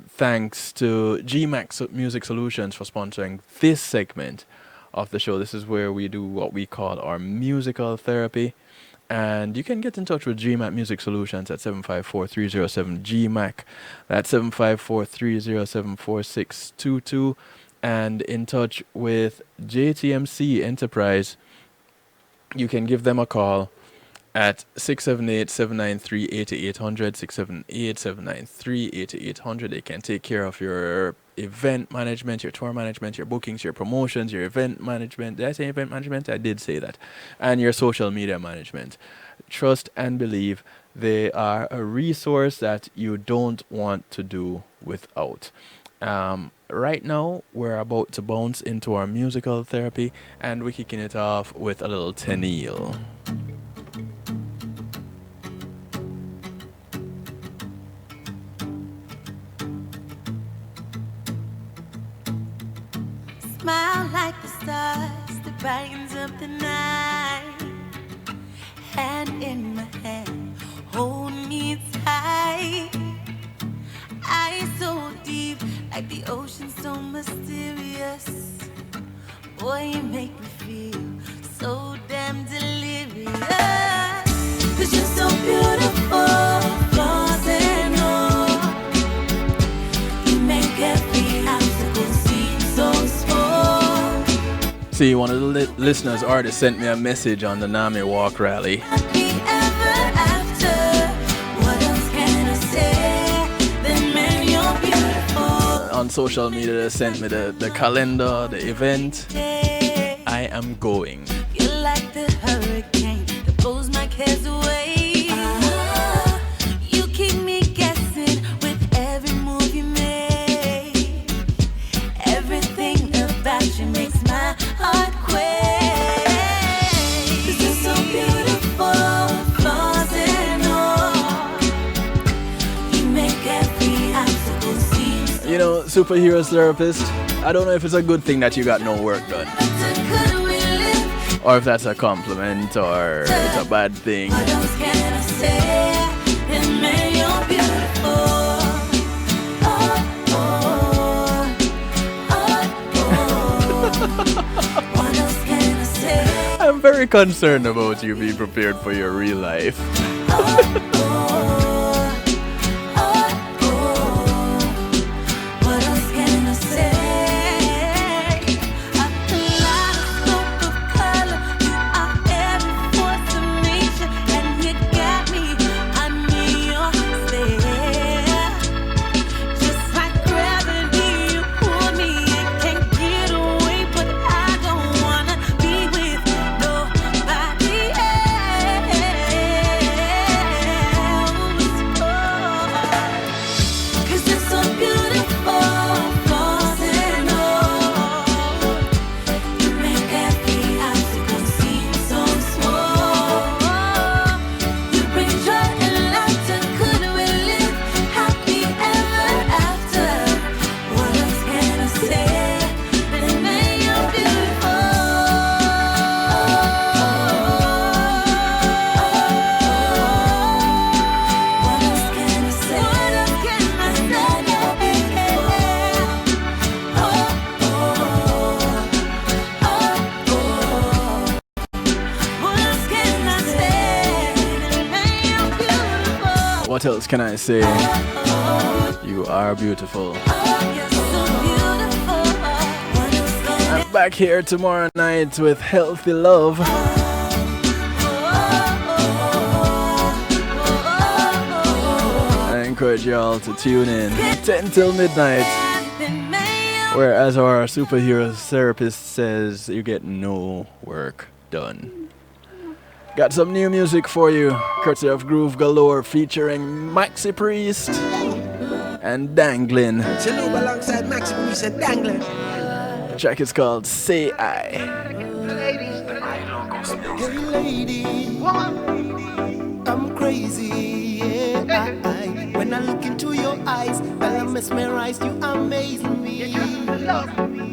thanks to GMAX Music Solutions for sponsoring this segment of the show. This is where we do what we call our musical therapy. And you can get in touch with GMAC Music Solutions at 754-307-GMAC. That's 754-307-4622. And in touch with JTMC Enterprise, you can give them a call at 678-793-8800, 678-793-8800. They can take care of your event management, your tour management, your bookings, your promotions, your event management. Did I say event management? I did say that. And your social media management. Trust and believe they are a resource that you don't want to do without. Right now, we're about to bounce into our musical therapy, and we're kicking it off with a little Tenille. Smile like the stars that brightens up the night. Hand in my hand, hold me tight. Eyes so deep, like the ocean so mysterious. Boy, you make me feel so damn delirious. 'Cause you're so beautiful, flaws and all. You make every obstacle seem so small. See, one of the listeners already sent me a message on the NAMI walk rally. Happy ever after. What else can I say? Then man, you're beautiful. On social media, they sent me the calendar, the event. I am going. You're like the hurricane that blows my cares away. You keep me guessing with every move you make. Everything about you makes my heart quake. 'Cause you're so beautiful, flaws and all. You make every obstacle seem so. You know, superhero therapist, I don't know if it's a good thing that you got no work done, Could we live? or if that's a compliment, or it's a bad thing. What else can I say? And man, you're beautiful. Oh, oh, oh, oh. What else can I say? I'm very concerned about you being prepared for your real life. Oh, oh, oh, oh. What else can I say? A kaleidoscope of color. You are every force of nature, and you got me under your stare. Just like gravity, you pull me and can't get away, but I don't wanna be with nobody else. Oh, 'cause you're so beautiful, flaws and all. You make every obstacle seem so small. You bring joy and laughter. Could we live happy ever after? What else can I say? Then man, you're beautiful. What else can I say? What else can I say? You're beautiful. Oh, oh, oh, oh. What else can I say? Then man, you're beautiful. What else can I say? Oh, You are beautiful. you're so beautiful. What else can I I'm back here tomorrow night with Healthy Love. I encourage y'all to tune in 10 till midnight, where, as our superhero therapist says, you get no work done. Got some new music for you, courtesy of Groove Galore, featuring Maxi Priest and Danglin. Salute alongside Maximum, we said dangling. The track is called Say I. Hey lady, I'm crazy, yeah. When I look into your eyes, well I'm mesmerized, you amaze me.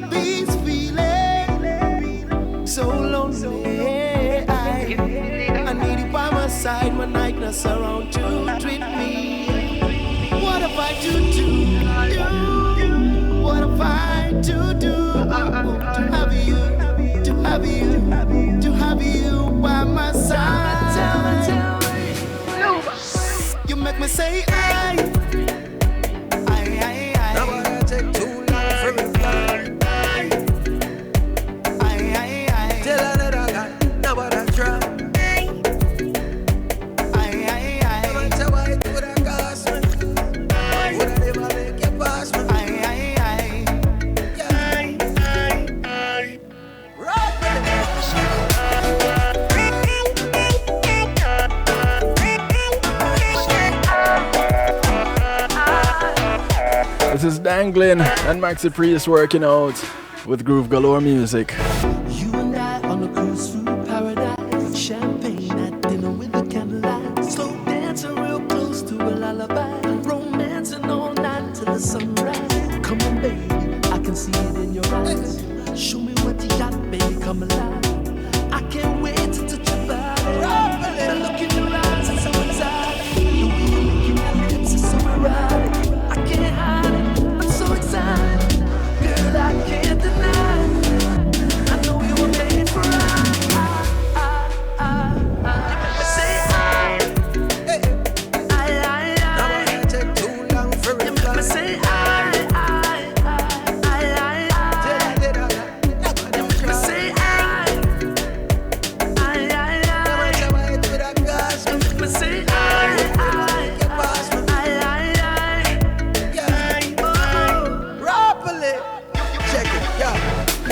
This feeling, so lonely, I need you by my side, my nightness around to treat me. What have I to do? What have I to do? To have you, to have you, to have you by my side. You make me say I. Nobody take too long for reply. Tell another guy, nobody try. This is Dangling and Maxi Priest working out with Groove Galore music. You and I on a cruise through paradise. Champagne at dinner with the candlelight. Slow dancing real close to a lullaby. Romancing all night till the sunrise. Come on, baby, I can see it in your eyes. Show me what you got, baby, come alive. I can't wait to touch your body. The look in your eyes is so exciting. The way you're licking your lips is so erotic. I can't hide it, I'm so excited. Girl, I can't deny it. I know you were made for us. Say Now I take too long for it. you make me say you make me say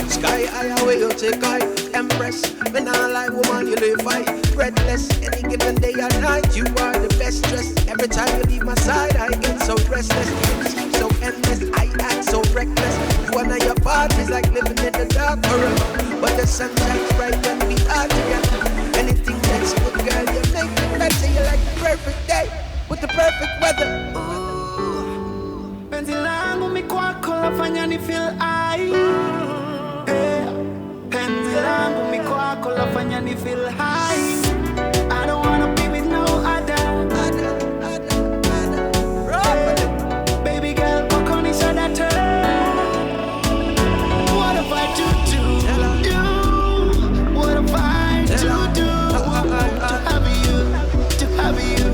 Sky high away you take I empress. When I like woman you live fight breathless. Any given day or night you are the best dressed. Every time you leave my side I get so restless. So endless, I act so reckless. You and your parties like living in the dark forever. But the sun shines bright when we are together. Anything that's good girl you make me better. You like the perfect day with the perfect weather. penzi langu mikwako lafanya ni feel high. Penzi langu mikwako lafanya ni feel high. I don't wanna be with no other. Baby girl, walk on each other turn. What if I do to you? What if I do to have you, to have you,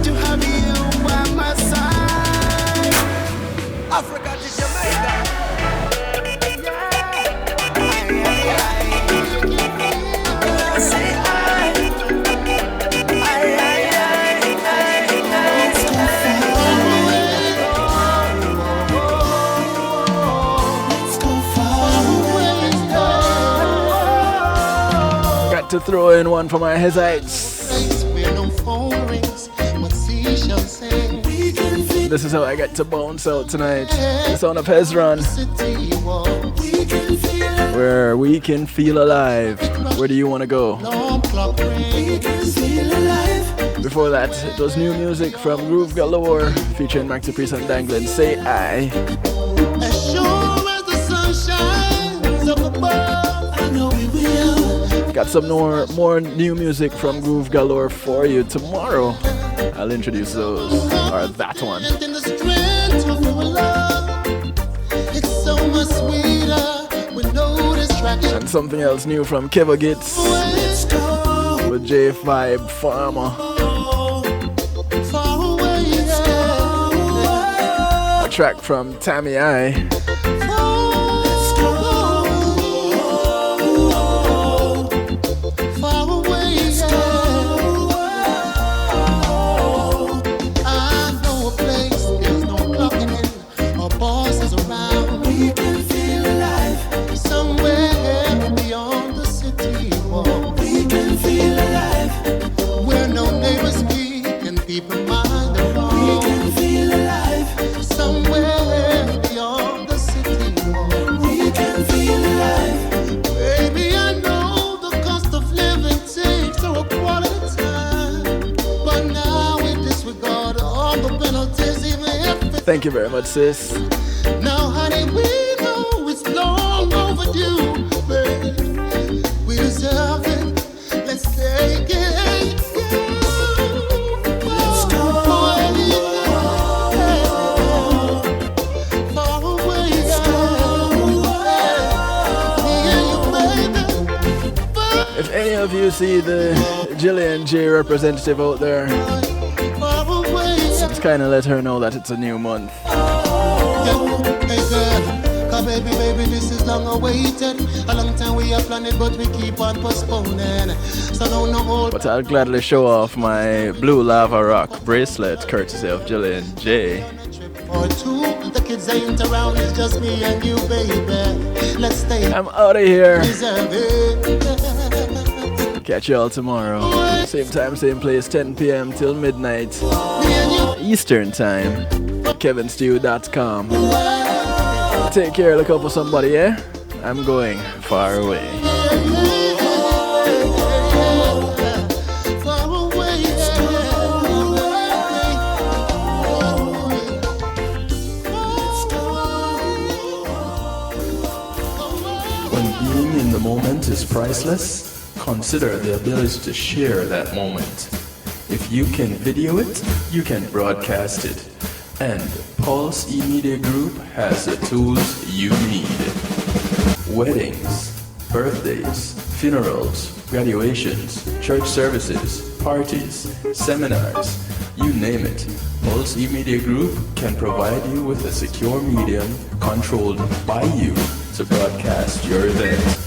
to have you by my side? Africa to Jamaica. Say Got to throw in one for my Hezites. This is how I get to bounce out tonight. The sound of Hezron, where we can feel alive. Where do you want to go? Before that, it was new music from Groove Galore featuring Maxi Priest and Dangling. Say I. as sure as the sun shines up above, I know we will. Got some more new music from Groove Galore for you tomorrow. I'll introduce those, or that one. In the strength of our love, it's so much sweeter with no distraction. And something else new from Keva Gits Let's go with J5 Farmer. far away, yeah. A track from Tammy I. Let's go far away, yeah. I know a place, there's no clocking in, or bosses around. We can feel alive somewhere beyond the city wall. We can feel alive where no neighbors speak and people mind their own. We can feel alive somewhere beyond the city wall. We can feel alive. Baby, I know the cost of living takes a quality time, but now we disregard all the penalties, even if it's Thank you very much, sis. now, honey, we know it's long overdue, baby. We deserve it. Let's take it. Let's go far away. Me and you, baby. If any of you see the Jillian J representative out there, Far away. just kind of let her know that it's a new month. Hey girl, come baby, this is long awaited. A long time we are planning, but we keep on postponing. So no old. But I'll gladly show off my blue lava rock bracelet courtesy of Jillian J. Or two, the kids ain't around, it's just me and you, baby. Let's stay. I'm out of here. Deserve it. Catch y'all tomorrow. Same time, same place, 10 p.m. till midnight Me and you, Eastern time. kevinstew.com. Take care, look out for somebody, yeah? I'm going far away. When being in the moment is priceless, consider the ability to share that moment. If you can video it, you can broadcast it. And Pulse E-Media Group has the tools you need. Weddings, birthdays, funerals, graduations, church services, parties, seminars, you name it. Pulse E-Media Group can provide you with a secure medium controlled by you to broadcast your event.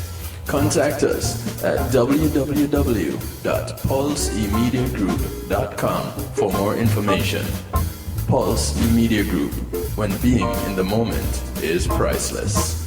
Contact us at www.pulsemediagroup.com for more information. Pulse E-Media Group, when being in the moment is priceless.